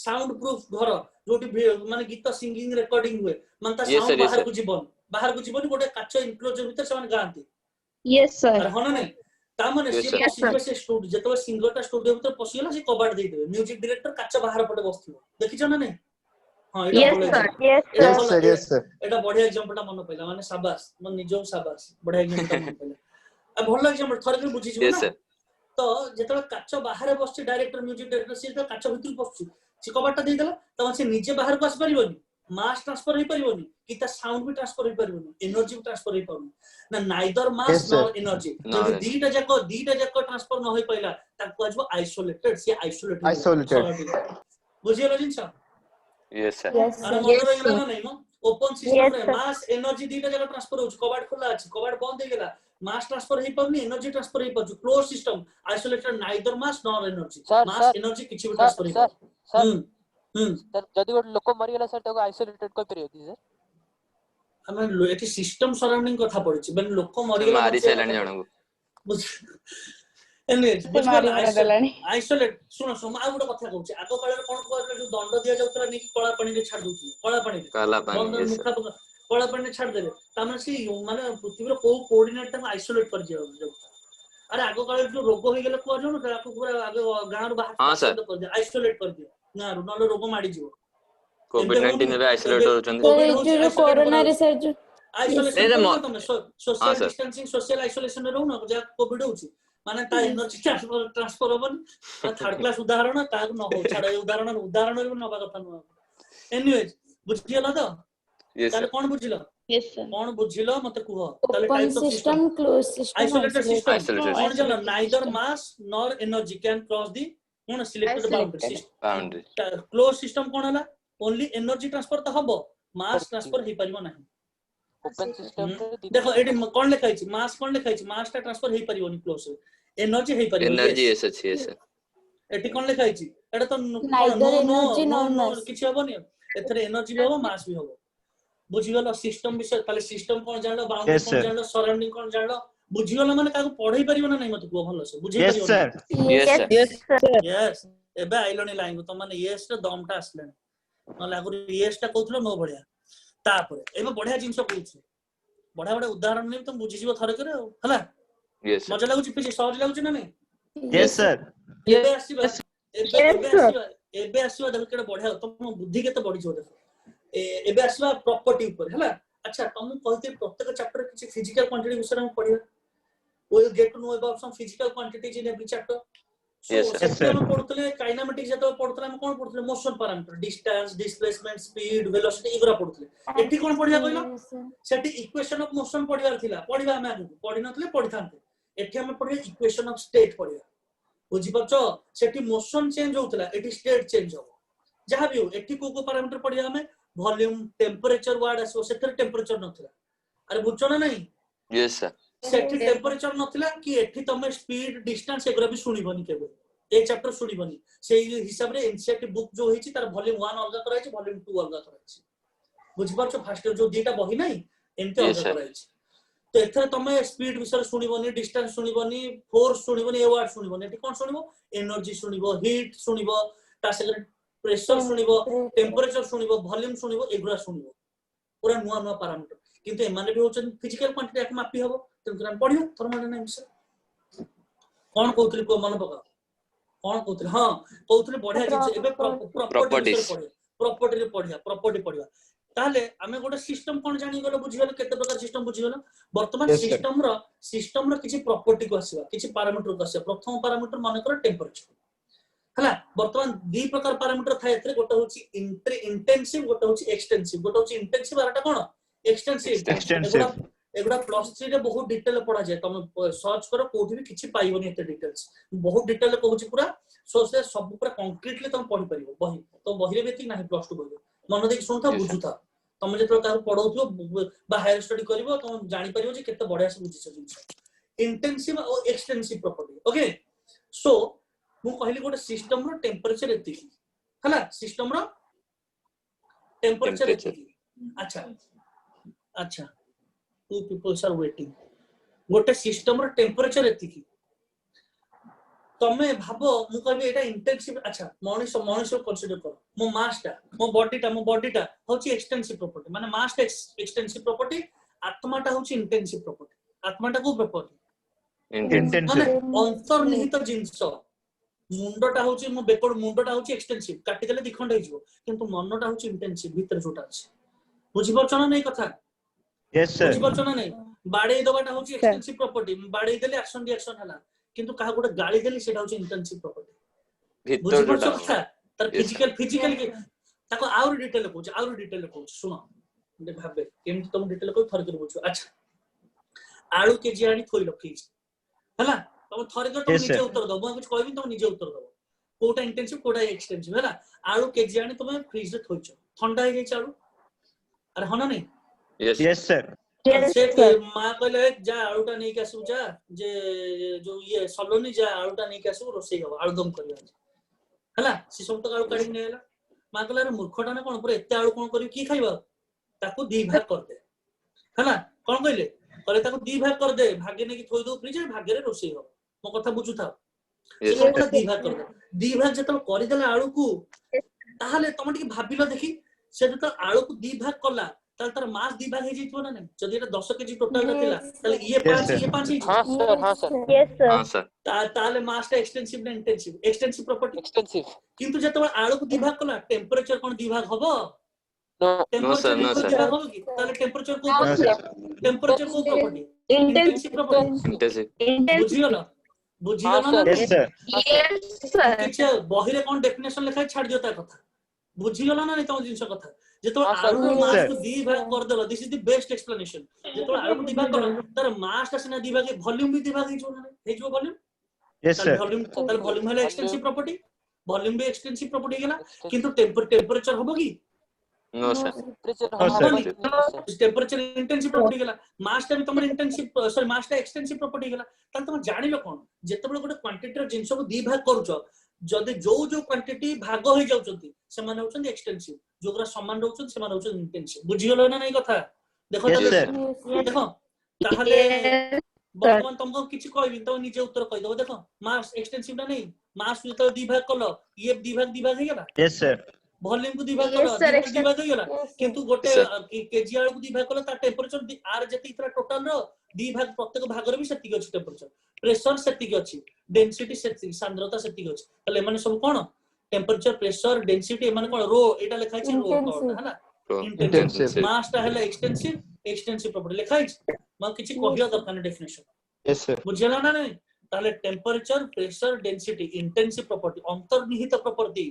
साउंड प्रूफ घर जोटी माने गीत सिंगिंग रिकॉर्डिंग हुए माने ता Yes, sir, sound yes, sir. बाहर को जीवन गोटे काच इनक्लोजर भीतर से माने गांती Yes, sir. अरे होना नहीं ता माने Yes, से sir. Yes, sir. पसिबे से स्टूडियो जतो सिंगरटा स्टूडियो भीतर पसिगला से कबाड़ दे देबे म्यूजिक डायरेक्टर काच बाहर पटे बसथिबो देखिछ ना नहीं हां एटा Yes, बोले sir. Yes, एटा Yes, sir. sir. Yes, sir. एटा बढ़िया एग्जांपल ता मन पइला माने शाबाश मन निजो शाबाश बढ़िया एग्जांपल ता मन पइला अब भलो एग्जांपल थरे के बुझी जिवो यस ना सर तो जेतले काच बाहर बसछि डायरेक्टर म्यूजिक डायरेक्टर से तो काच भीतर बसछि से कबाटा दे देला त से नीचे बाहर को आस परिबोनी मास ट्रांसफर हे परिबोनी कि ता साउंड भी ट्रांसफर हे परिबोनी एनर्जी भी ट्रांसफर हे परिबोनी ना नाइदर मास Yes, sir. Nor energy Nor जदि energy. दीटा जाको ट्रांसफर न होई पहिला ता कहजबो आइसोलेटेड से आइसोलेटेड Isolated. बुझियलो जिंस यस सर Yes, अरे sir. मन Yes, रहिला sir. ना नहीं म ओपन सिस्टम Yes, रे sir. मास एनर्जी दीटा जाको ट्रांसफर होछ कबाड़ खुला अछि कबाड़ बंद हे गेला मास ट्रांसफर हे परनी एनर्जी ट्रांसफर हे परजु close system isolated neither mass nor energy Sir, मास sir, एनर्जी किछि भी sir, ट्रांसफर हे sir, sir, हम्म sir, जदि गोटे लोक मरिगला सर ताको आइसोलेटेड कइ परियो कि सर हमें एटी सिस्टम सराउंडिंग कथा पड़िछि बेन लोक से मरिगला मारी बचे साइलेंट जनକୁ बुझ एनीवेज से बुझ मारी गला मुरा देलानी आइसोलेट सुनो सुनो आ गोटे कथा कहूछि आगो काले कोन कहले जो दंड दिया जाउतरा नै कळा पानी रे छाड़ दउछि कळा पानी रे काला पानी बंद यस मुखा कळा पानी रे छाड़ देले तामे से माने पृथ्वी रो को कोऑर्डिनेट ता आइसोलेट कर दिया अरे आगो काले जो रोग हो गेले को जो ना ताको पूरा आगे गां रो हाँ, बाहर sir. कर दिया आइसोलेट कर दिया ना नलो रोग माडी जिवो कोविड 19 रे आइसोलेट होचंदी Sir, कोविड ये होछि जो कोरोना रे सर जो आइसोलेशन नहीं, करो नहीं, ना तुम हाँ, social sir. Distancing social isolation रे रहू ना जे कोविड होछि माने ता एनर्जी ट्रांसफर होबन थर्ड क्लास उदाहरण ता न हो छाड़ उदाहरण रे नबा कथा न एनीवेज बुझियला तो यस ताले सर कोन बुझिलो Yes, sir. कोन बुझिलो मते कुह ताले open types of system system, closed system, isolated system Isolated कोन system. जला neither mass nor energy can cross the कोन selected boundary boundary close system कोन हला ओनली एनर्जी ट्रांसफर त हबो मास ट्रांसफर हे परिबो नाही ओपन सिस्टम रे देखो एडी कोन लिखाइ छी मास कोन लिखाइ छी मास टा ट्रांसफर हे परिबोनी क्लोज एनर्जी हे परिबो एनर्जी यस अछि यस एटी कोन लिखाइ छी एटा तो Neither energy nor mass. किछि हबोनी एथरे एनर्जी भी हबो मास भी हबो बुझिगलो सिस्टम विषय ताले सिस्टम कोन जानलो बाउंड्री Yes, कोन sir. जानलो सराउंडिंग कोन जानलो बुझिगलो माने काको पढाई परिबो ना नै मते को भलो से बुझै Yes, परिबो sir. Yes sir Yes, sir. Yes एबे आइलोनी लाइन तो माने यस रे दमटा आसले न लागु यस टा कहथलो नो बढ़िया तापर एबे बढ़िया जिंस कहूछि बढ़िया बढ़िया उदाहरण नै तुम बुझि जिवो थरे करे हला यस सर मजा लागुछि पिछि सहज लागुछि ना नै Yes, sir. एबे आसीबा Yes, एबे sir. आसीबा एबे आसीबा देखो केडे बढ़िया तुम बुद्धि केते बढ़ि जो देखो एबे आसीबा प्रॉपर्टी ऊपर हला अच्छा तुम कहते प्रत्येक चैप्टर किछि फिजिकल क्वांटिटी विषय हम पढिया we will get to know about some physical quantities in every chapter so Yes, sir. सेठी हम पढुतले काइनेमेटिक्स जतो पढुतले हम कोन पढुतले motion parameter distance displacement speed velocity इगरा पढुतले एठी कोन पढिया कहलो सेठी इक्वेशन ऑफ मोशन पढियार थिला पढिबा हम आगु पढि नथले पढिथांते एठी हम पढिया इक्वेशन ऑफ स्टेट पढिया बुझी परछो सेठी मोशन चेंज होतला एठी स्टेट चेंज हो जहां भी हो एठी को पैरामीटर पढिया हम वॉल्यूम टेंपरेचर वर्ड आसो सेथर टेंपरेचर नथला अरे बुझछो ना नहीं Yes, sir. सेठी टेंपरेचर नथला कि एठी तमे स्पीड डिस्टेंस एगरा भी सुनिबनी केबे ए चैप्टर सुनिबनी से हिसाब रे एनसीईआरटी बुक जो होईची तार वॉल्यूम 1 अलगा कराइची वॉल्यूम 2 अलगा कराइची बुझ परछो फास्ट ईयर जो दीटा बही नाही एमते Yes, अलगा sir. कराइची तो एथरे तमे स्पीड विषय सुनिबनी डिस्टेंस सुनिबनी फोर्स सुनिबनी ए वर्ड सुनिबनी एठी कोन सुनिबो एनर्जी सुनिबो हीट सुनिबो ता सेकर प्रेशर सुनिबो टेंपरेचर सुनिबो वॉल्यूम सुनिबो एगुरा सुनिबो पूरा नुवा नुवा पैरामीटर किंतु एमाने भी होचन फिजिकल क्वांटिटी आक मापी हबो तेन हम पढियो थर्मोडायनामिक्स कोन कहउतली को मन पका कोन कहउतली हां कहउतली बढ़िया जिंस एबे प्रॉपर्टी रे पढिया प्रॉपर्टी पढिया ताले आमे गोटे सिस्टम कोन जानि गलो बुझि गलो केते प्रकार सिस्टम बुझि गलो वर्तमान Yes, sir. सिस्टम रो किछि प्रॉपर्टी को आसीबा किछि पैरामीटर को आसीबा प्रथम पैरामीटर माने कर टेंपरेचर हला वर्तमान दी प्रकार पैरामीटर थाए एथरे गोटे होछि इंटेंसिव गोटे होछि एक्सटेंसिव गोटे होछि इंटेंसिव आरटा कोन एक्सटेंसिव एगुडा प्लस 3 रे बहुत डिटेल पढा जाय तुम सर्च करो कोठी भी किछि पाइबोनी एते डिटेल्स बहुत डिटेल कहूछि पूरा सो से सब पूरा कंक्रीटली तुम पढि परिबो बही तो बही रे बेती नाही प्लस 2 बही मन देख सुनथा Yes, sir. बुझुथा तुम जेतो काहु पढौथो बा हायर स्टडी करिवो तुम जानि परिबो जे केते बढ़िया से बुझिछ जिंस इंटेंसिव और एक्सटेंसिव प्रॉपर्टी ओके सो मु कहली गोटे सिस्टम रो टेंपरेचर एति हला सिस्टम रो टेंपरेचर एति अच्छा अच्छा टू पीपल्स आर वेटिंग गोटे सिस्टम रो टेंपरेचर एति तमे भाबो मु कहबे एटा इंटेंसिव अच्छा मनुष्य कंसीडर करो मो मासटा मो बॉडीटा होची एक्सटेंसिव प्रॉपर्टी माने मास एक्सटेंसिव प्रॉपर्टी आत्माटा होची इंटेंसिव प्रॉपर्टी आत्माटा को प्रॉपर्टी माने Intensive. अंतर्निहित जिंस मुंडटा होची मो बेकड मुंडटा होची एक्सटेंसिव काटी देले दिखंड हे जिवो किंतु मनटा होची इंटेंसिव भीतर जोटा अछि बुझि परछना नै कथा Yes, sir. बुझि परछना नै बाडे दबाटा होची एक्सटेंसिव प्रॉपर्टी बाडे देले एक्शन रिएक्शन हला किंतु काहा गोटे गाली देली सेटा होची इंटेंसिव प्रॉपर्टी बुझि भीतर परछ जोटा कथा तर Yes, फिजिकल के ताको आउर डिटेल कहूछ सुनो दे भाबे केमति तुम डिटेल को थर कर बुझो अच्छा आलू केजी आनी थोई रखीछ हला तुम थरे कर तुम Yes, निजे sir. उत्तर दो मु कुछ कहबी तुम निजे उत्तर दो कोटा इंटेंसिव कोटा एक्सटेंसिव हला आलू केजी आनी तुम फ्रिज रे थोइछ ठंडा हे जाई आलू अरे हना नै Yes, Yes, sir. से मां कहले जा आलूटा नै के आसु जा जे जो ये सलोनी जा आलूटा नै के आसु रोसई हो आलूदम करिया हला से सब तो आलू काढी नेला मां कहले अरे मूर्खटा ना कोन पर एते आलू कोन करियो की खाइबा ताको दी भाग कर दे हला कोन कहले कहले ताको दी भाग कर दे भागे नै की थोई दो फ्रिज रे भागे रे रोसई हो मो कथा बुझु था yes, से कहले दी भाग कर दे दी भाग जतो करि देला आलू को ताहाले तुम टिके भाबिलो देखि से जतो आलू को दी भाग कला ताल तार मास दी भाग हे जितबो ना नै जदि एटा 10 केजी टोटल रखिला ताले ये 5 ये 5 हे हाँ सर Yes, sir. हाँ sir. ताले मास टा एक्सटेंसिव ना एक्सटेंसिव प्रॉपर्टी एक्सटेंसिव किंतु जतो आलू को दी भाग कला टेंपरेचर कोन दी भाग हबो no No sir, no temperature sir. दी भाग हबो की ताले टेंपरेचर को No, sir. टेंपरेचर को प्रॉपर्टी इंटेंसिव प्रॉपर्टी Intensive. बुझियो हाँ, ना Yes, sir. Yes, sir. किछ बही रे कोन डेफिनेशन लिखा है छाड़ दियो ता कथा बुझियो ना नै तम जिंस कथा जेतो हाँ, sir. आलू को Yes, मास sir. को दी भाग कर देलो this is the best explanation जेतो आलू को दी भाग करो तार मास टा सिना दी भाग वॉल्यूम भी दी भाग हे जो ना हे जो वॉल्यूम Yes, sir. वॉल्यूम है एक्सटेंसिव प्रॉपर्टी वॉल्यूम भी एक्सटेंसिव प्रॉपर्टी गेला किंतु टेंपरेचर होबो की No sir. Temperature intensive property गेला मास टा भी तमर इंटेंसिव सॉरी मास टा एक्सटेंसिव प्रॉपर्टी गेला त तुम जानिलो कोन जेतेबेले गोटे क्वांटिटी रो जिंस को दी भाग करूछो जदि जो क्वांटिटी भाग हो जाउछंती से माने होछंती एक्सटेंसिव जोगरा समान रहउछन से माने होछन इंटेंसिव बुझियलो ना नै कथा देखो Yes, sir. देखो ताहले वर्तमान तुमको किछि कहबी तो निजे उत्तर कहि दो देखो मास एक्सटेंसिव ना नै मास तो दी भाग कलो ये दी भाग हे गेला Yes, sir. वॉल्यूम को दी भाग Yes, sir, कलो दी भाग हे गेला किंतु गोटे Sir. केजी आलू को दी भाग कलो ता टेंपरेचर आर जति इतरा टोटल रो दी भाग प्रत्येक भाग रे भी सेति अछि टेंपरेचर प्रेशर सेति अछि डेंसिटी सेति सांद्रता सेति अछि तले माने सब कोन टेंपरेचर प्रेशर डेंसिटी ए माने कोन रो एटा लिखा अछि रो Intensive. हला Intensive. मास ता हला एक्सटेंसिव प्रॉपर्टी लिखा अछि म किछि कहियो दरकार नै डेफिनेशन Yes, sir. बुझियला ना नै ताले temperature pressure density intensive property अंतर्निहित प्रॉपर्टी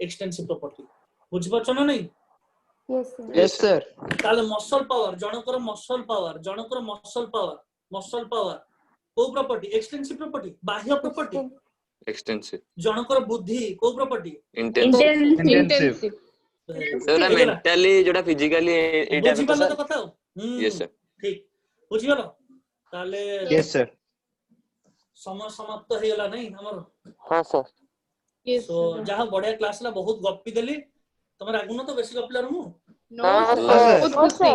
एक्सटेंसिव प्रॉपर्टी बुझ पाछो ना नहीं Yes, sir. Yes, sir. ताले मसल पावर जनकर मसल पावर को प्रॉपर्टी एक्सटेंसिव प्रॉपर्टी बाह्य प्रॉपर्टी एक्सटेंसिव जनकर बुद्धि को प्रॉपर्टी इंटेंसिव Intensive. जोरा मेंटली जोटा फिजिकली एटा बुझी पालो तो कथा यस सर ठीक बुझी पालो ताले Yes, sir. समय समाप्त हो गला नहीं हमर हाँ सर सो जहां बढ़िया क्लास ला बहुत गप्पी देली तमर आगुन तो बेसी गप्पिला रहमु हाँ sir. सर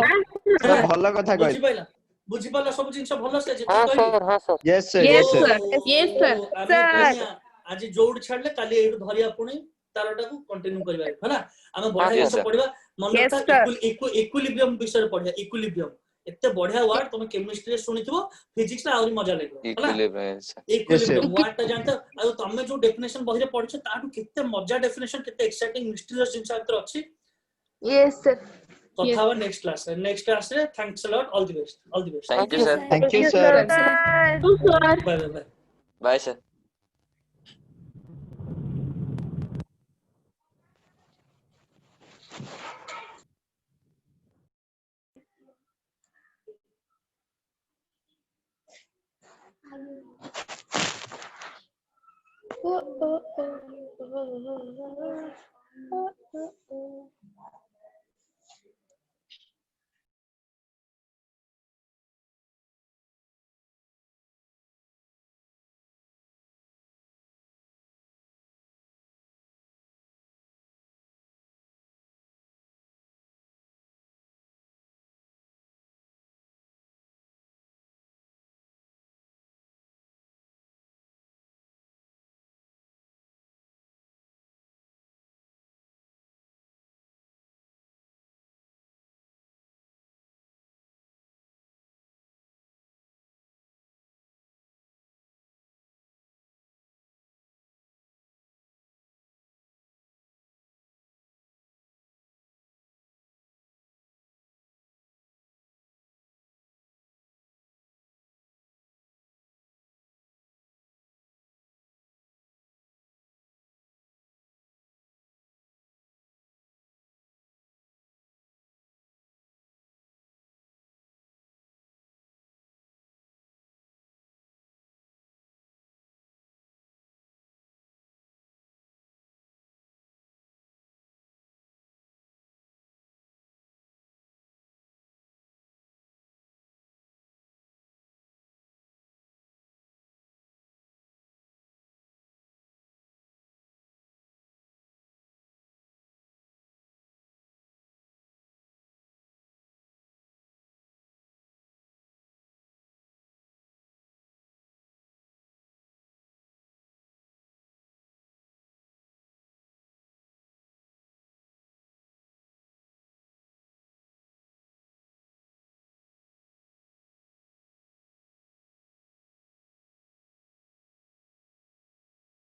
Sir, ଭଲ କଥା बुझी କହିଲେ। पाइला सब जिंस भलो से जे हाँ कहली सर हाँ sir Yes, sir. Yes, Yes, sir. sir. Yes, sir. Sir. आज जोड़ छाडले काली एठु धरिया पुणी तारटा को कंटिन्यू करबा हैला हम बढ़िया हाँ, जिंस sir. पढिबा मन Yes, रखता sir. इक्विलिब्रियम विषय पढिया इक्विलिब्रियम एते बढ़िया वर्ड तुम केमिस्ट्री रे सुनिथिबो फिजिक्स रे आउरी मजा लागो हैला इक्विलिब्रियम इक्विलिब्रियम वर्ड ता जानता आ तमे जो डेफिनेशन बहिरे पढिछ ताटु केते मजा डेफिनेशन केते एक्साइटिंग मिस्टीरियस जिंस आत्र अछि Yes, sir. कथा हवा नेक्स्ट क्लास रे thanks a lot all the best thank you sir Thank you, sir. Bye bye bye sir Oh, oh, oh, oh, oh, oh, oh, oh.